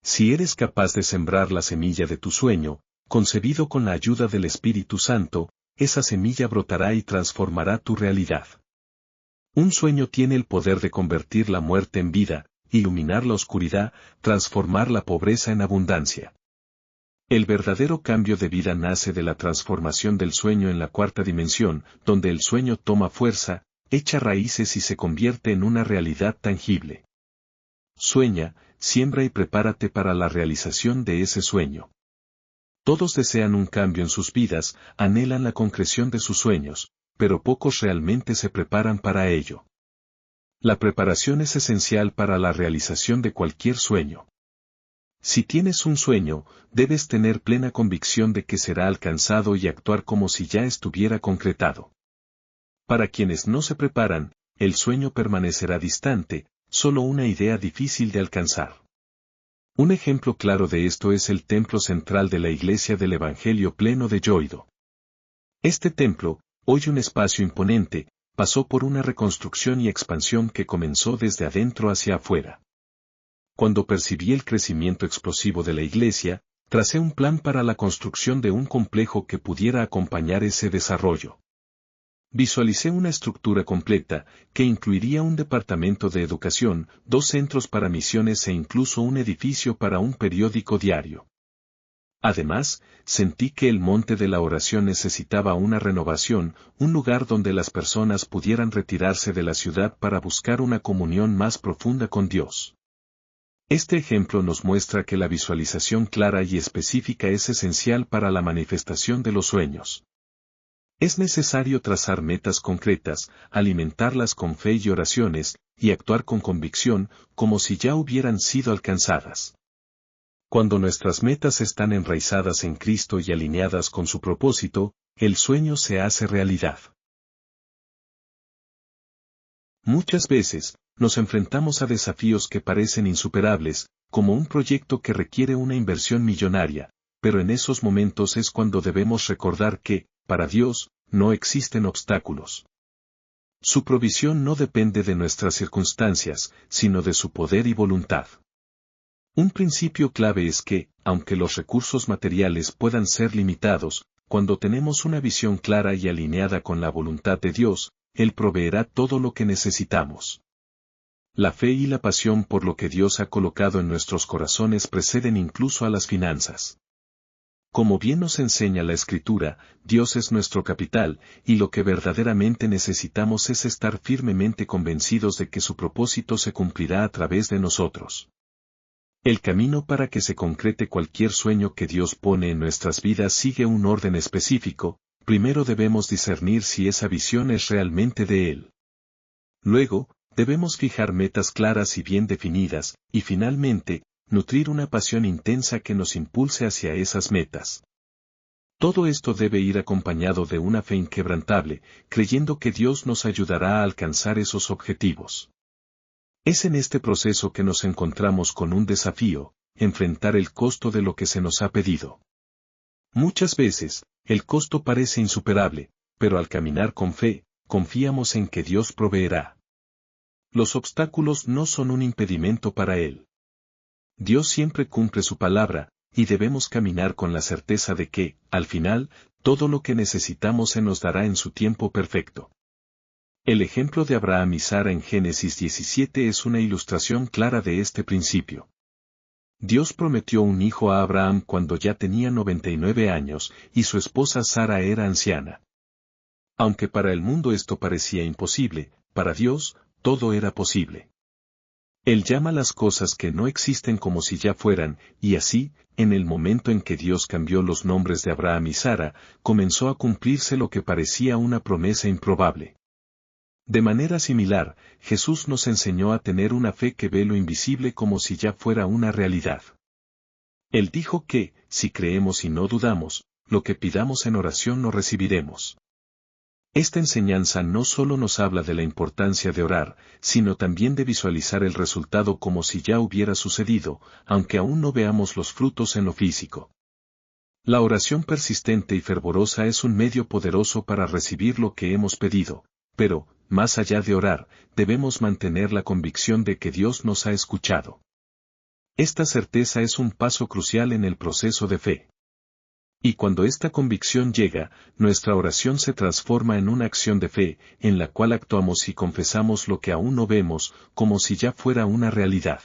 Si eres capaz de sembrar la semilla de tu sueño, concebido con la ayuda del Espíritu Santo, esa semilla brotará y transformará tu realidad. Un sueño tiene el poder de convertir la muerte en vida, iluminar la oscuridad, transformar la pobreza en abundancia. El verdadero cambio de vida nace de la transformación del sueño en la cuarta dimensión, donde el sueño toma fuerza, echa raíces y se convierte en una realidad tangible. Sueña, siembra y prepárate para la realización de ese sueño. Todos desean un cambio en sus vidas, anhelan la concreción de sus sueños, pero pocos realmente se preparan para ello. La preparación es esencial para la realización de cualquier sueño. Si tienes un sueño, debes tener plena convicción de que será alcanzado y actuar como si ya estuviera concretado. Para quienes no se preparan, el sueño permanecerá distante, solo una idea difícil de alcanzar. Un ejemplo claro de esto es el templo central de la Iglesia del Evangelio Pleno de Yoido. Este templo, hoy un espacio imponente, pasó por una reconstrucción y expansión que comenzó desde adentro hacia afuera. Cuando percibí el crecimiento explosivo de la iglesia, tracé un plan para la construcción de un complejo que pudiera acompañar ese desarrollo. Visualicé una estructura completa, que incluiría un departamento de educación, 2 centros para misiones e incluso un edificio para un periódico diario. Además, sentí que el monte de la oración necesitaba una renovación, un lugar donde las personas pudieran retirarse de la ciudad para buscar una comunión más profunda con Dios. Este ejemplo nos muestra que la visualización clara y específica es esencial para la manifestación de los sueños. Es necesario trazar metas concretas, alimentarlas con fe y oraciones, y actuar con convicción, como si ya hubieran sido alcanzadas. Cuando nuestras metas están enraizadas en Cristo y alineadas con su propósito, el sueño se hace realidad. Muchas veces, nos enfrentamos a desafíos que parecen insuperables, como un proyecto que requiere una inversión millonaria, pero en esos momentos es cuando debemos recordar que, para Dios, no existen obstáculos. Su provisión no depende de nuestras circunstancias, sino de su poder y voluntad. Un principio clave es que, aunque los recursos materiales puedan ser limitados, cuando tenemos una visión clara y alineada con la voluntad de Dios, Él proveerá todo lo que necesitamos. La fe y la pasión por lo que Dios ha colocado en nuestros corazones preceden incluso a las finanzas. Como bien nos enseña la Escritura, Dios es nuestro capital, y lo que verdaderamente necesitamos es estar firmemente convencidos de que su propósito se cumplirá a través de nosotros. El camino para que se concrete cualquier sueño que Dios pone en nuestras vidas sigue un orden específico. Primero debemos discernir si esa visión es realmente de Él. Luego, debemos fijar metas claras y bien definidas, y finalmente, nutrir una pasión intensa que nos impulse hacia esas metas. Todo esto debe ir acompañado de una fe inquebrantable, creyendo que Dios nos ayudará a alcanzar esos objetivos. Es en este proceso que nos encontramos con un desafío, enfrentar el costo de lo que se nos ha pedido. Muchas veces, el costo parece insuperable, pero al caminar con fe, confiamos en que Dios proveerá. Los obstáculos no son un impedimento para Él. Dios siempre cumple su palabra, y debemos caminar con la certeza de que, al final, todo lo que necesitamos se nos dará en su tiempo perfecto. El ejemplo de Abraham y Sara en Génesis 17 es una ilustración clara de este principio. Dios prometió un hijo a Abraham cuando ya tenía 99 años, y su esposa Sara era anciana. Aunque para el mundo esto parecía imposible, para Dios, todo era posible. Él llama las cosas que no existen como si ya fueran, y así, en el momento en que Dios cambió los nombres de Abraham y Sara, comenzó a cumplirse lo que parecía una promesa improbable. De manera similar, Jesús nos enseñó a tener una fe que ve lo invisible como si ya fuera una realidad. Él dijo que, si creemos y no dudamos, lo que pidamos en oración lo recibiremos. Esta enseñanza no solo nos habla de la importancia de orar, sino también de visualizar el resultado como si ya hubiera sucedido, aunque aún no veamos los frutos en lo físico. La oración persistente y fervorosa es un medio poderoso para recibir lo que hemos pedido, pero, más allá de orar, debemos mantener la convicción de que Dios nos ha escuchado. Esta certeza es un paso crucial en el proceso de fe. Y cuando esta convicción llega, nuestra oración se transforma en una acción de fe, en la cual actuamos y confesamos lo que aún no vemos, como si ya fuera una realidad.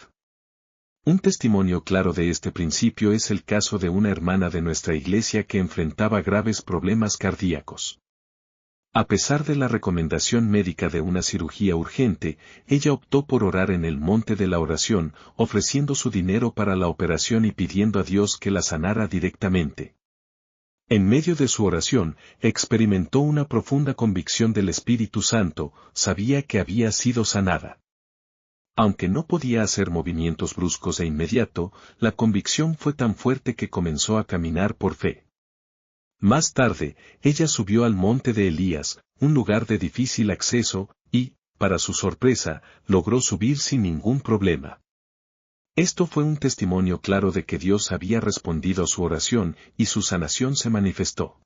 Un testimonio claro de este principio es el caso de una hermana de nuestra iglesia que enfrentaba graves problemas cardíacos. A pesar de la recomendación médica de una cirugía urgente, ella optó por orar en el monte de la oración, ofreciendo su dinero para la operación y pidiendo a Dios que la sanara directamente. En medio de su oración, experimentó una profunda convicción del Espíritu Santo, sabía que había sido sanada. Aunque no podía hacer movimientos bruscos e inmediato, la convicción fue tan fuerte que comenzó a caminar por fe. Más tarde, ella subió al monte de Elías, un lugar de difícil acceso, y, para su sorpresa, logró subir sin ningún problema. Esto fue un testimonio claro de que Dios había respondido a su oración, y su sanación se manifestó.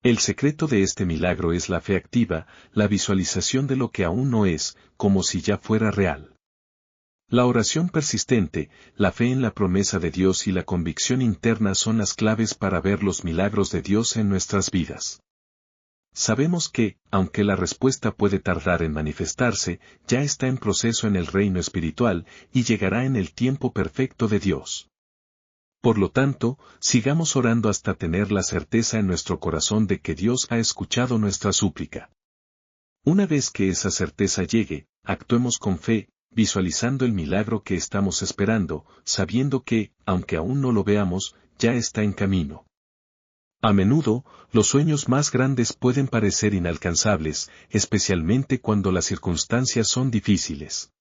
El secreto de este milagro es la fe activa, la visualización de lo que aún no es, como si ya fuera real. La oración persistente, la fe en la promesa de Dios y la convicción interna son las claves para ver los milagros de Dios en nuestras vidas. Sabemos que, aunque la respuesta puede tardar en manifestarse, ya está en proceso en el reino espiritual, y llegará en el tiempo perfecto de Dios. Por lo tanto, sigamos orando hasta tener la certeza en nuestro corazón de que Dios ha escuchado nuestra súplica. Una vez que esa certeza llegue, actuemos con fe, visualizando el milagro que estamos esperando, sabiendo que, aunque aún no lo veamos, ya está en camino. A menudo, los sueños más grandes pueden parecer inalcanzables, especialmente cuando las circunstancias son difíciles.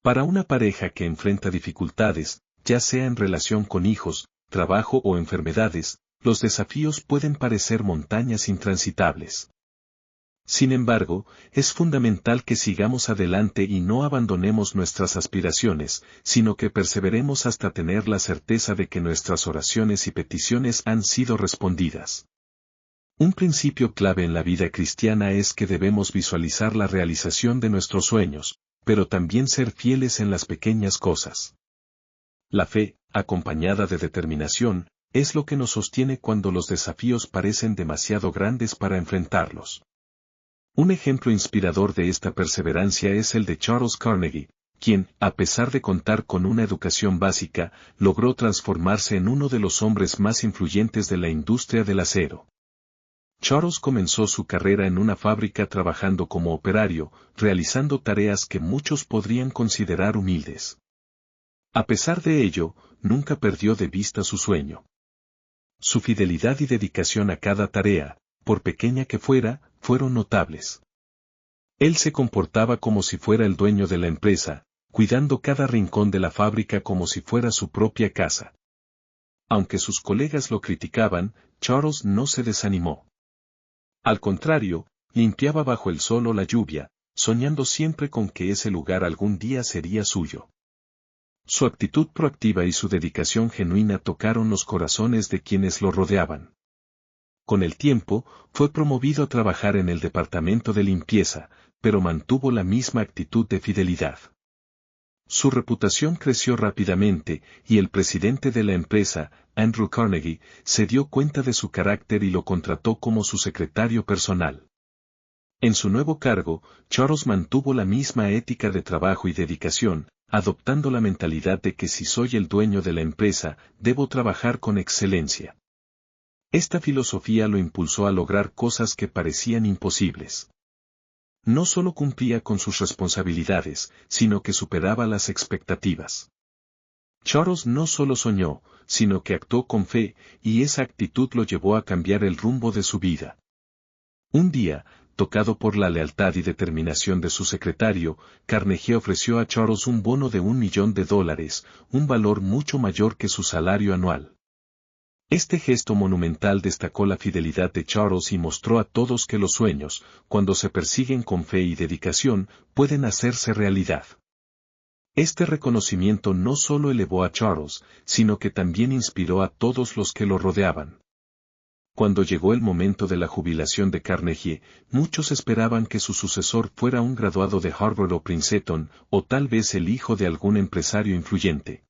Para una pareja que enfrenta dificultades, ya sea en relación con hijos, trabajo o enfermedades, los desafíos pueden parecer montañas intransitables. Sin embargo, es fundamental que sigamos adelante y no abandonemos nuestras aspiraciones, sino que perseveremos hasta tener la certeza de que nuestras oraciones y peticiones han sido respondidas. Un principio clave en la vida cristiana es que debemos visualizar la realización de nuestros sueños, pero también ser fieles en las pequeñas cosas. La fe, acompañada de determinación, es lo que nos sostiene cuando los desafíos parecen demasiado grandes para enfrentarlos. Un ejemplo inspirador de esta perseverancia es el de Charles Carnegie, quien, a pesar de contar con una educación básica, logró transformarse en uno de los hombres más influyentes de la industria del acero. Charles comenzó su carrera en una fábrica trabajando como operario, realizando tareas que muchos podrían considerar humildes. A pesar de ello, nunca perdió de vista su sueño. Su fidelidad y dedicación a cada tarea, por pequeña que fuera, fueron notables. Él se comportaba como si fuera el dueño de la empresa, cuidando cada rincón de la fábrica como si fuera su propia casa. Aunque sus colegas lo criticaban, Charles no se desanimó. Al contrario, limpiaba bajo el sol o la lluvia, soñando siempre con que ese lugar algún día sería suyo. Su actitud proactiva y su dedicación genuina tocaron los corazones de quienes lo rodeaban. Con el tiempo, fue promovido a trabajar en el departamento de limpieza, pero mantuvo la misma actitud de fidelidad. Su reputación creció rápidamente, y el presidente de la empresa, Andrew Carnegie, se dio cuenta de su carácter y lo contrató como su secretario personal. En su nuevo cargo, Charles mantuvo la misma ética de trabajo y dedicación, adoptando la mentalidad de que si soy el dueño de la empresa, debo trabajar con excelencia. Esta filosofía lo impulsó a lograr cosas que parecían imposibles. No solo cumplía con sus responsabilidades, sino que superaba las expectativas. Charles no solo soñó, sino que actuó con fe, y esa actitud lo llevó a cambiar el rumbo de su vida. Un día, tocado por la lealtad y determinación de su secretario, Carnegie ofreció a Charles un bono de $1 millón, un valor mucho mayor que su salario anual. Este gesto monumental destacó la fidelidad de Charles y mostró a todos que los sueños, cuando se persiguen con fe y dedicación, pueden hacerse realidad. Este reconocimiento no solo elevó a Charles, sino que también inspiró a todos los que lo rodeaban. Cuando llegó el momento de la jubilación de Carnegie, muchos esperaban que su sucesor fuera un graduado de Harvard o Princeton, o tal vez el hijo de algún empresario influyente.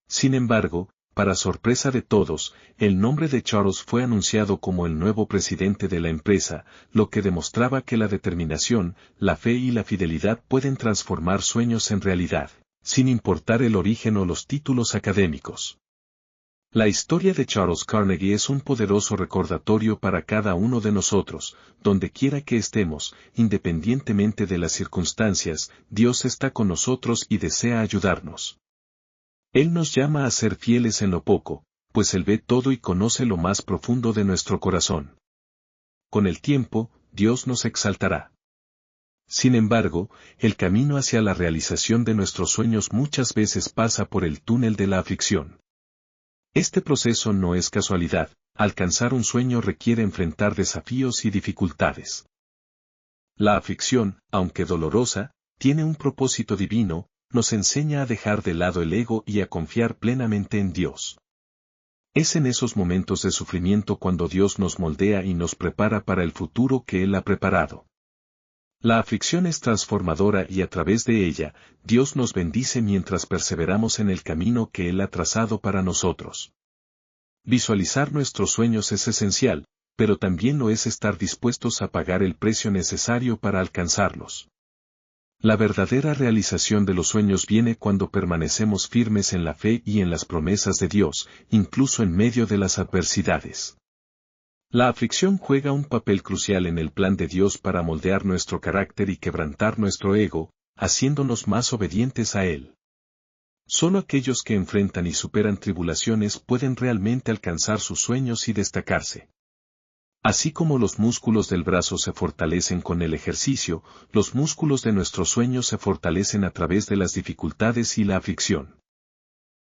Sin embargo, para sorpresa de todos, el nombre de Charles fue anunciado como el nuevo presidente de la empresa, lo que demostraba que la determinación, la fe y la fidelidad pueden transformar sueños en realidad, sin importar el origen o los títulos académicos. La historia de Charles Carnegie es un poderoso recordatorio para cada uno de nosotros, donde quiera que estemos, independientemente de las circunstancias, Dios está con nosotros y desea ayudarnos. Él nos llama a ser fieles en lo poco, pues Él ve todo y conoce lo más profundo de nuestro corazón. Con el tiempo, Dios nos exaltará. Sin embargo, el camino hacia la realización de nuestros sueños muchas veces pasa por el túnel de la aflicción. Este proceso no es casualidad, alcanzar un sueño requiere enfrentar desafíos y dificultades. La aflicción, aunque dolorosa, tiene un propósito divino, nos enseña a dejar de lado el ego y a confiar plenamente en Dios. Es en esos momentos de sufrimiento cuando Dios nos moldea y nos prepara para el futuro que Él ha preparado. La aflicción es transformadora y a través de ella, Dios nos bendice mientras perseveramos en el camino que Él ha trazado para nosotros. Visualizar nuestros sueños es esencial, pero también lo es estar dispuestos a pagar el precio necesario para alcanzarlos. La verdadera realización de los sueños viene cuando permanecemos firmes en la fe y en las promesas de Dios, incluso en medio de las adversidades. La aflicción juega un papel crucial en el plan de Dios para moldear nuestro carácter y quebrantar nuestro ego, haciéndonos más obedientes a Él. Solo aquellos que enfrentan y superan tribulaciones pueden realmente alcanzar sus sueños y destacarse. Así como los músculos del brazo se fortalecen con el ejercicio, los músculos de nuestros sueños se fortalecen a través de las dificultades y la aflicción.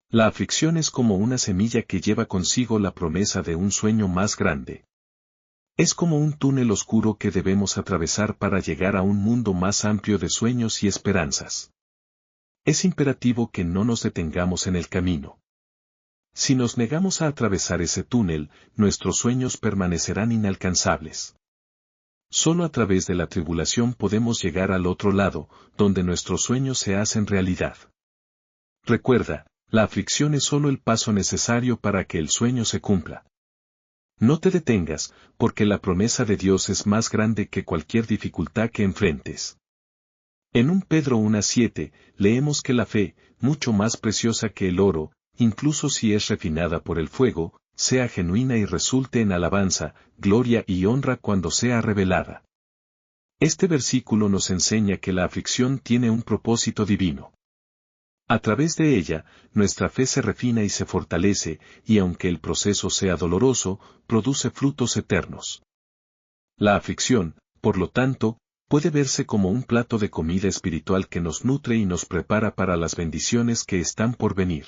La aflicción es como una semilla que lleva consigo la promesa de un sueño más grande. Es como un túnel oscuro que debemos atravesar para llegar a un mundo más amplio de sueños y esperanzas. Es imperativo que no nos detengamos en el camino. Si nos negamos a atravesar ese túnel, nuestros sueños permanecerán inalcanzables. Solo a través de la tribulación podemos llegar al otro lado, donde nuestros sueños se hacen realidad. Recuerda, la aflicción es solo el paso necesario para que el sueño se cumpla. No te detengas, porque la promesa de Dios es más grande que cualquier dificultad que enfrentes. En 1 Pedro 1:7, leemos que la fe, mucho más preciosa que el oro, incluso si es refinada por el fuego, sea genuina y resulte en alabanza, gloria y honra cuando sea revelada. Este versículo nos enseña que la aflicción tiene un propósito divino. A través de ella, nuestra fe se refina y se fortalece, y aunque el proceso sea doloroso, produce frutos eternos. La aflicción, por lo tanto, puede verse como un plato de comida espiritual que nos nutre y nos prepara para las bendiciones que están por venir.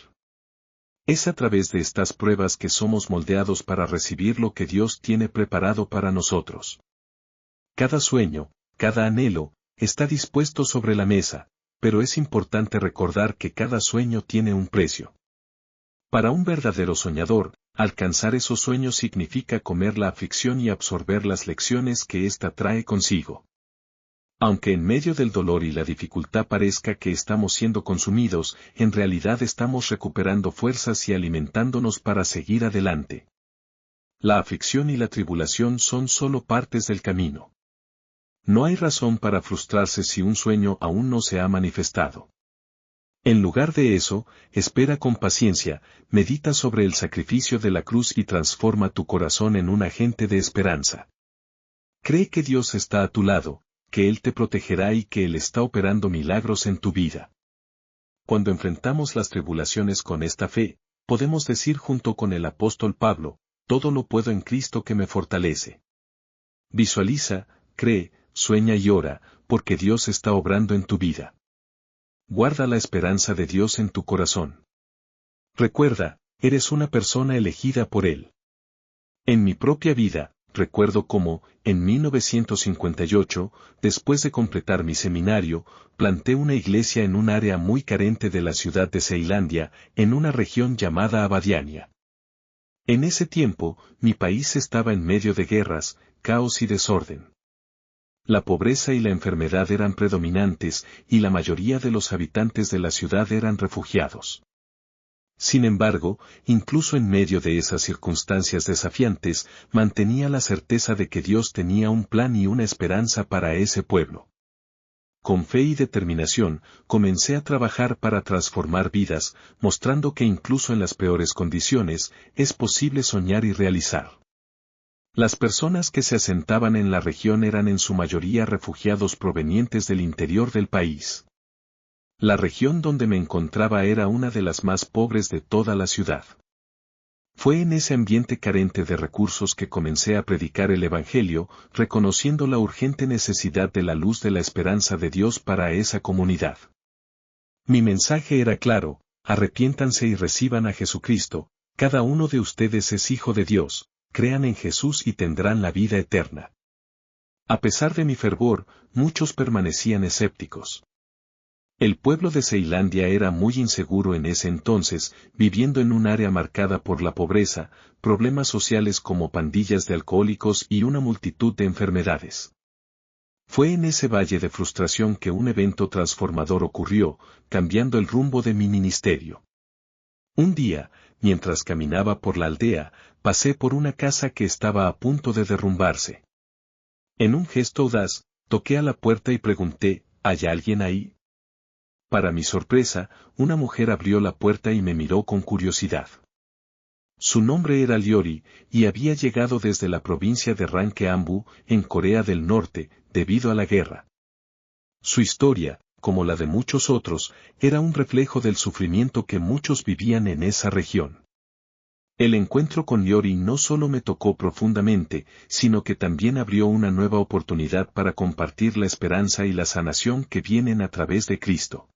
Es a través de estas pruebas que somos moldeados para recibir lo que Dios tiene preparado para nosotros. Cada sueño, cada anhelo, está dispuesto sobre la mesa, pero es importante recordar que cada sueño tiene un precio. Para un verdadero soñador, alcanzar esos sueños significa comer la aflicción y absorber las lecciones que ésta trae consigo. Aunque en medio del dolor y la dificultad parezca que estamos siendo consumidos, en realidad estamos recuperando fuerzas y alimentándonos para seguir adelante. La aflicción y la tribulación son solo partes del camino. No hay razón para frustrarse si un sueño aún no se ha manifestado. En lugar de eso, espera con paciencia, medita sobre el sacrificio de la cruz y transforma tu corazón en un agente de esperanza. Cree que Dios está a tu lado, que Él te protegerá y que Él está operando milagros en tu vida. Cuando enfrentamos las tribulaciones con esta fe, podemos decir junto con el apóstol Pablo, todo lo puedo en Cristo que me fortalece. Visualiza, cree, sueña y ora, porque Dios está obrando en tu vida. Guarda la esperanza de Dios en tu corazón. Recuerda, eres una persona elegida por Él. En mi propia vida, recuerdo cómo, en 1958, después de completar mi seminario, planté una iglesia en un área muy carente de la ciudad de Ceilandia, en una región llamada Abadiania. En ese tiempo, mi país estaba en medio de guerras, caos y desorden. La pobreza y la enfermedad eran predominantes, y la mayoría de los habitantes de la ciudad eran refugiados. Sin embargo, incluso en medio de esas circunstancias desafiantes, mantenía la certeza de que Dios tenía un plan y una esperanza para ese pueblo. Con fe y determinación, comencé a trabajar para transformar vidas, mostrando que incluso en las peores condiciones, es posible soñar y realizar. Las personas que se asentaban en la región eran en su mayoría refugiados provenientes del interior del país. La región donde me encontraba era una de las más pobres de toda la ciudad. Fue en ese ambiente carente de recursos que comencé a predicar el Evangelio, reconociendo la urgente necesidad de la luz de la esperanza de Dios para esa comunidad. Mi mensaje era claro: arrepiéntanse y reciban a Jesucristo, cada uno de ustedes es hijo de Dios, crean en Jesús y tendrán la vida eterna. A pesar de mi fervor, muchos permanecían escépticos. El pueblo de Ceilandia era muy inseguro en ese entonces, viviendo en un área marcada por la pobreza, problemas sociales como pandillas de alcohólicos y una multitud de enfermedades. Fue en ese valle de frustración que un evento transformador ocurrió, cambiando el rumbo de mi ministerio. Un día, mientras caminaba por la aldea, pasé por una casa que estaba a punto de derrumbarse. En un gesto audaz, toqué a la puerta y pregunté, ¿hay alguien ahí? Para mi sorpresa, una mujer abrió la puerta y me miró con curiosidad. Su nombre era Liori, y había llegado desde la provincia de Rangkeambu, en Corea del Norte, debido a la guerra. Su historia, como la de muchos otros, era un reflejo del sufrimiento que muchos vivían en esa región. El encuentro con Liori no solo me tocó profundamente, sino que también abrió una nueva oportunidad para compartir la esperanza y la sanación que vienen a través de Cristo.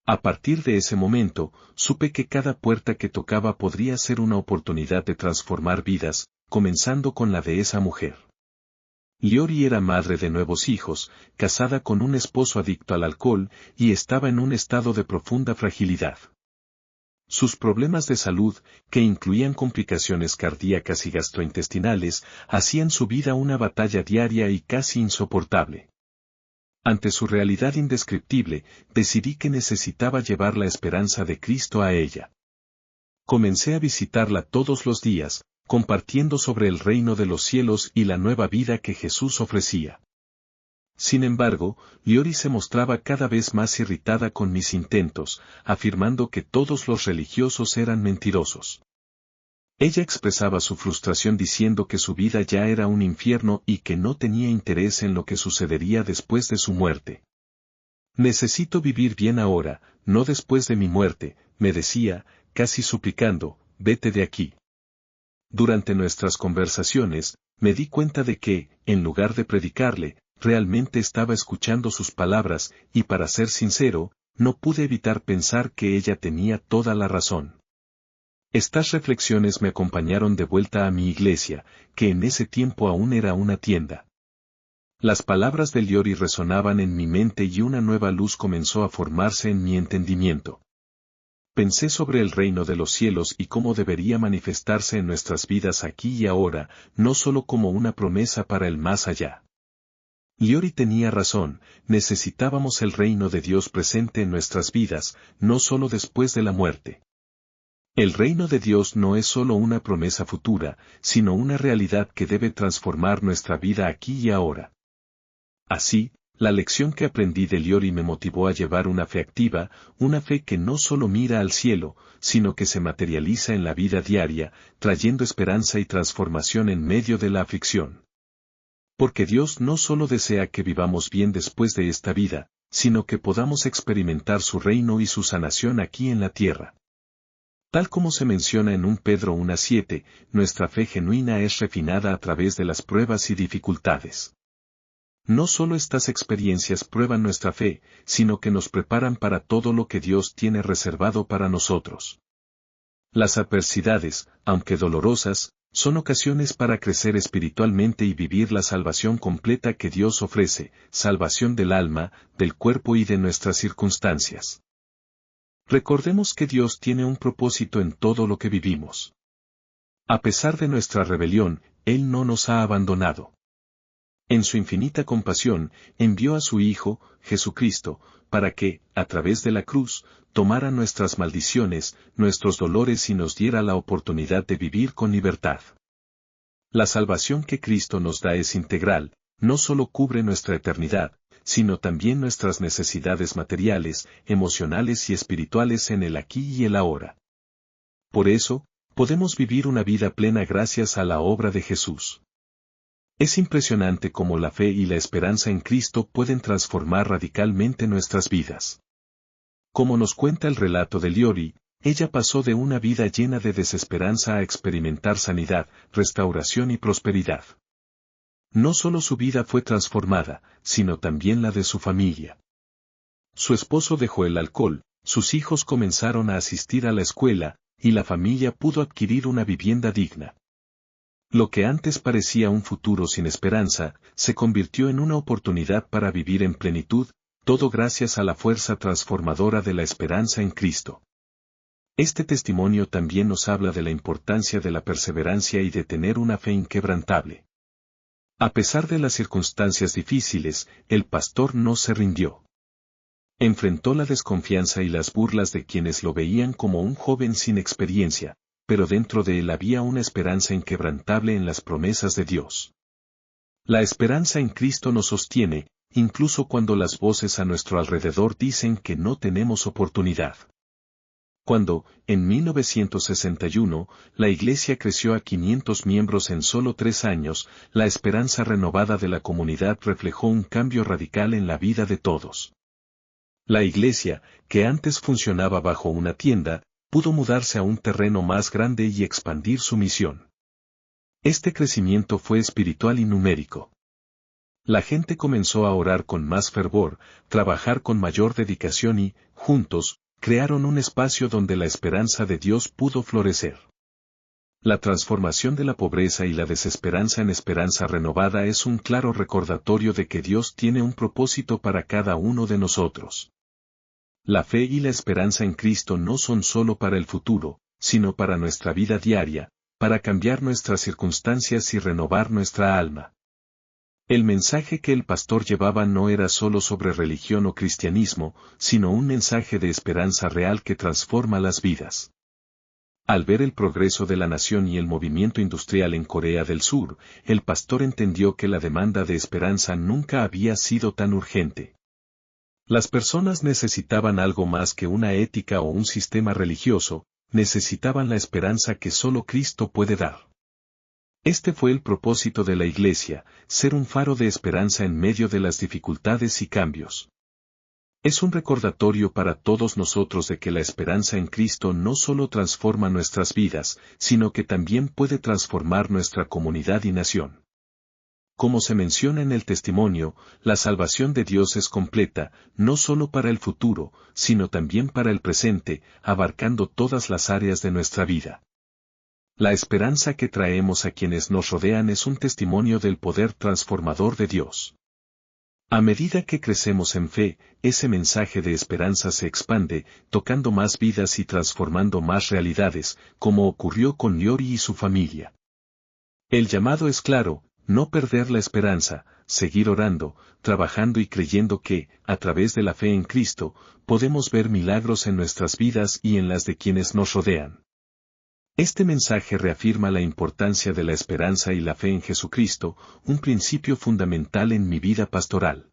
A partir de ese momento, supe que cada puerta que tocaba podría ser una oportunidad de transformar vidas, comenzando con la de esa mujer. Liori era madre de nuevos hijos, casada con un esposo adicto al alcohol, y estaba en un estado de profunda fragilidad. Sus problemas de salud, que incluían complicaciones cardíacas y gastrointestinales, hacían su vida una batalla diaria y casi insoportable. Ante su realidad indescriptible, decidí que necesitaba llevar la esperanza de Cristo a ella. Comencé a visitarla todos los días, compartiendo sobre el reino de los cielos y la nueva vida que Jesús ofrecía. Sin embargo, Liori se mostraba cada vez más irritada con mis intentos, afirmando que todos los religiosos eran mentirosos. Ella expresaba su frustración diciendo que su vida ya era un infierno y que no tenía interés en lo que sucedería después de su muerte. Necesito vivir bien ahora, no después de mi muerte, me decía, casi suplicando, vete de aquí. Durante nuestras conversaciones, me di cuenta de que, en lugar de predicarle, realmente estaba escuchando sus palabras, y para ser sincero, no pude evitar pensar que ella tenía toda la razón. Estas reflexiones me acompañaron de vuelta a mi iglesia, que en ese tiempo aún era una tienda. Las palabras de Liori resonaban en mi mente y una nueva luz comenzó a formarse en mi entendimiento. Pensé sobre el reino de los cielos y cómo debería manifestarse en nuestras vidas aquí y ahora, no solo como una promesa para el más allá. Liori tenía razón, necesitábamos el reino de Dios presente en nuestras vidas, no solo después de la muerte. El reino de Dios no es solo una promesa futura, sino una realidad que debe transformar nuestra vida aquí y ahora. Así, la lección que aprendí de Liori me motivó a llevar una fe activa, una fe que no solo mira al cielo, sino que se materializa en la vida diaria, trayendo esperanza y transformación en medio de la aflicción. Porque Dios no solo desea que vivamos bien después de esta vida, sino que podamos experimentar su reino y su sanación aquí en la tierra. Tal como se menciona en 1 Pedro 1:7, nuestra fe genuina es refinada a través de las pruebas y dificultades. No solo estas experiencias prueban nuestra fe, sino que nos preparan para todo lo que Dios tiene reservado para nosotros. Las adversidades, aunque dolorosas, son ocasiones para crecer espiritualmente y vivir la salvación completa que Dios ofrece, salvación del alma, del cuerpo y de nuestras circunstancias. Recordemos que Dios tiene un propósito en todo lo que vivimos. A pesar de nuestra rebelión, Él no nos ha abandonado. En su infinita compasión, envió a su Hijo, Jesucristo, para que, a través de la cruz, tomara nuestras maldiciones, nuestros dolores y nos diera la oportunidad de vivir con libertad. La salvación que Cristo nos da es integral, no solo cubre nuestra eternidad, sino también nuestras necesidades materiales, emocionales y espirituales en el aquí y el ahora. Por eso, podemos vivir una vida plena gracias a la obra de Jesús. Es impresionante cómo la fe y la esperanza en Cristo pueden transformar radicalmente nuestras vidas. Como nos cuenta el relato de Liori, ella pasó de una vida llena de desesperanza a experimentar sanidad, restauración y prosperidad. No solo su vida fue transformada, sino también la de su familia. Su esposo dejó el alcohol, sus hijos comenzaron a asistir a la escuela, y la familia pudo adquirir una vivienda digna. Lo que antes parecía un futuro sin esperanza, se convirtió en una oportunidad para vivir en plenitud, todo gracias a la fuerza transformadora de la esperanza en Cristo. Este testimonio también nos habla de la importancia de la perseverancia y de tener una fe inquebrantable. A pesar de las circunstancias difíciles, el pastor no se rindió. Enfrentó la desconfianza y las burlas de quienes lo veían como un joven sin experiencia, pero dentro de él había una esperanza inquebrantable en las promesas de Dios. La esperanza en Cristo nos sostiene, incluso cuando las voces a nuestro alrededor dicen que no tenemos oportunidad. Cuando, en 1961, la iglesia creció a 500 miembros en solo 3 años, la esperanza renovada de la comunidad reflejó un cambio radical en la vida de todos. La iglesia, que antes funcionaba bajo una tienda, pudo mudarse a un terreno más grande y expandir su misión. Este crecimiento fue espiritual y numérico. La gente comenzó a orar con más fervor, trabajar con mayor dedicación y, juntos, crearon un espacio donde la esperanza de Dios pudo florecer. La transformación de la pobreza y la desesperanza en esperanza renovada es un claro recordatorio de que Dios tiene un propósito para cada uno de nosotros. La fe y la esperanza en Cristo no son solo para el futuro, sino para nuestra vida diaria, para cambiar nuestras circunstancias y renovar nuestra alma. El mensaje que el pastor llevaba no era solo sobre religión o cristianismo, sino un mensaje de esperanza real que transforma las vidas. Al ver el progreso de la nación y el movimiento industrial en Corea del Sur, el pastor entendió que la demanda de esperanza nunca había sido tan urgente. Las personas necesitaban algo más que una ética o un sistema religioso, necesitaban la esperanza que solo Cristo puede dar. Este fue el propósito de la Iglesia, ser un faro de esperanza en medio de las dificultades y cambios. Es un recordatorio para todos nosotros de que la esperanza en Cristo no solo transforma nuestras vidas, sino que también puede transformar nuestra comunidad y nación. Como se menciona en el testimonio, la salvación de Dios es completa, no solo para el futuro, sino también para el presente, abarcando todas las áreas de nuestra vida. La esperanza que traemos a quienes nos rodean es un testimonio del poder transformador de Dios. A medida que crecemos en fe, ese mensaje de esperanza se expande, tocando más vidas y transformando más realidades, como ocurrió con Liori y su familia. El llamado es claro, no perder la esperanza, seguir orando, trabajando y creyendo que, a través de la fe en Cristo, podemos ver milagros en nuestras vidas y en las de quienes nos rodean. Este mensaje reafirma la importancia de la esperanza y la fe en Jesucristo, un principio fundamental en mi vida pastoral.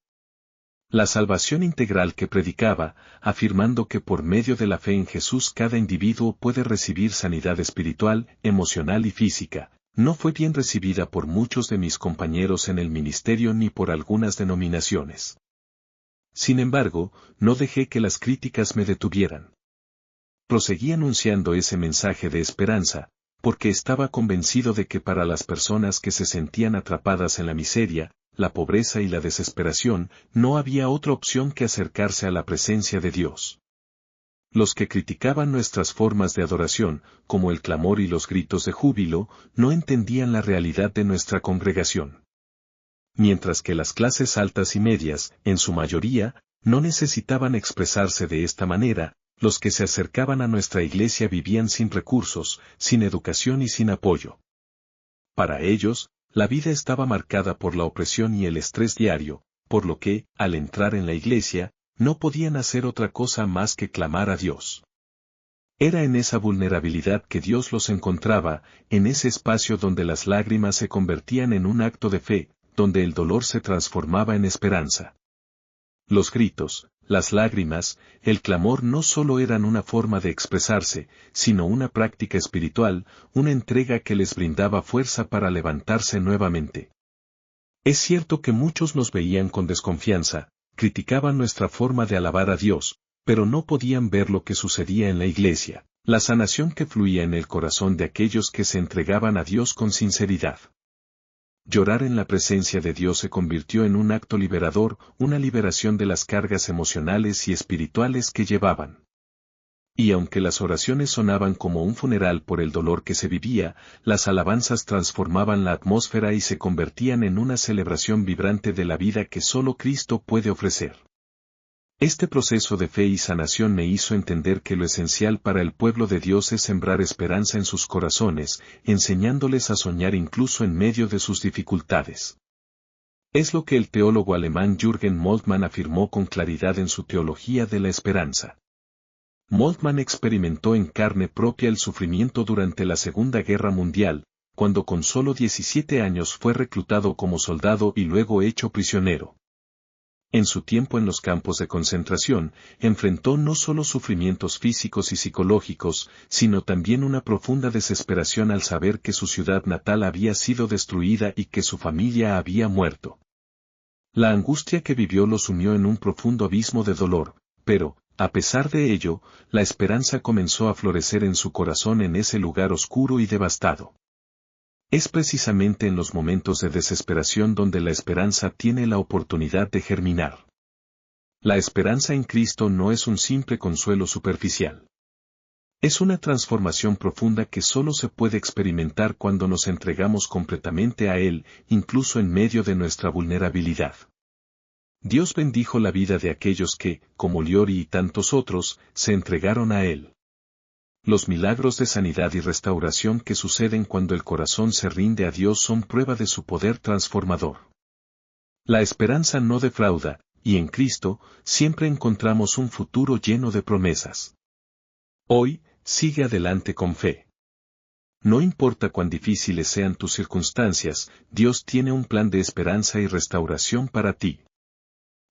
La salvación integral que predicaba, afirmando que por medio de la fe en Jesús cada individuo puede recibir sanidad espiritual, emocional y física, no fue bien recibida por muchos de mis compañeros en el ministerio ni por algunas denominaciones. Sin embargo, no dejé que las críticas me detuvieran. Proseguí anunciando ese mensaje de esperanza, porque estaba convencido de que para las personas que se sentían atrapadas en la miseria, la pobreza y la desesperación, no había otra opción que acercarse a la presencia de Dios. Los que criticaban nuestras formas de adoración, como el clamor y los gritos de júbilo, no entendían la realidad de nuestra congregación. Mientras que las clases altas y medias, en su mayoría, no necesitaban expresarse de esta manera, los que se acercaban a nuestra iglesia vivían sin recursos, sin educación y sin apoyo. Para ellos, la vida estaba marcada por la opresión y el estrés diario, por lo que, al entrar en la iglesia, no podían hacer otra cosa más que clamar a Dios. Era en esa vulnerabilidad que Dios los encontraba, en ese espacio donde las lágrimas se convertían en un acto de fe, donde el dolor se transformaba en esperanza. Los gritos, las lágrimas, el clamor no solo eran una forma de expresarse, sino una práctica espiritual, una entrega que les brindaba fuerza para levantarse nuevamente. Es cierto que muchos nos veían con desconfianza, criticaban nuestra forma de alabar a Dios, pero no podían ver lo que sucedía en la iglesia, la sanación que fluía en el corazón de aquellos que se entregaban a Dios con sinceridad. Llorar en la presencia de Dios se convirtió en un acto liberador, una liberación de las cargas emocionales y espirituales que llevaban. Y aunque las oraciones sonaban como un funeral por el dolor que se vivía, las alabanzas transformaban la atmósfera y se convertían en una celebración vibrante de la vida que solo Cristo puede ofrecer. Este proceso de fe y sanación me hizo entender que lo esencial para el pueblo de Dios es sembrar esperanza en sus corazones, enseñándoles a soñar incluso en medio de sus dificultades. Es lo que el teólogo alemán Jürgen Moltmann afirmó con claridad en su Teología de la Esperanza. Moltmann experimentó en carne propia el sufrimiento durante la Segunda Guerra Mundial, cuando con solo 17 años fue reclutado como soldado y luego hecho prisionero. En su tiempo en los campos de concentración, enfrentó no solo sufrimientos físicos y psicológicos, sino también una profunda desesperación al saber que su ciudad natal había sido destruida y que su familia había muerto. La angustia que vivió lo sumió en un profundo abismo de dolor, pero, a pesar de ello, la esperanza comenzó a florecer en su corazón en ese lugar oscuro y devastado. Es precisamente en los momentos de desesperación donde la esperanza tiene la oportunidad de germinar. La esperanza en Cristo no es un simple consuelo superficial. Es una transformación profunda que solo se puede experimentar cuando nos entregamos completamente a Él, incluso en medio de nuestra vulnerabilidad. Dios bendijo la vida de aquellos que, como Liori y tantos otros, se entregaron a Él. Los milagros de sanidad y restauración que suceden cuando el corazón se rinde a Dios son prueba de su poder transformador. La esperanza no defrauda, y en Cristo, siempre encontramos un futuro lleno de promesas. Hoy, sigue adelante con fe. No importa cuán difíciles sean tus circunstancias, Dios tiene un plan de esperanza y restauración para ti.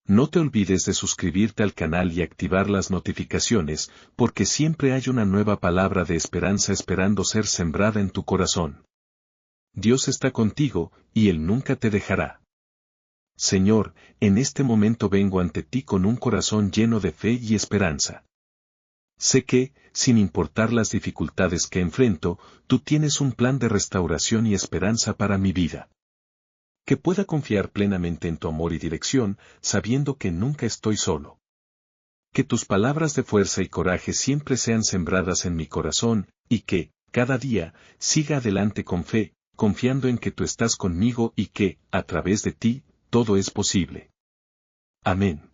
No te olvides de suscribirte al canal y activar las notificaciones, porque siempre hay una nueva palabra de esperanza esperando ser sembrada en tu corazón. Dios está contigo, y Él nunca te dejará. Señor, en este momento vengo ante ti con un corazón lleno de fe y esperanza. Sé que, sin importar las dificultades que enfrento, tú tienes un plan de restauración y esperanza para mi vida. Que pueda confiar plenamente en tu amor y dirección, sabiendo que nunca estoy solo. Que tus palabras de fuerza y coraje siempre sean sembradas en mi corazón, y que, cada día, siga adelante con fe, confiando en que tú estás conmigo y que, a través de ti, todo es posible. Amén.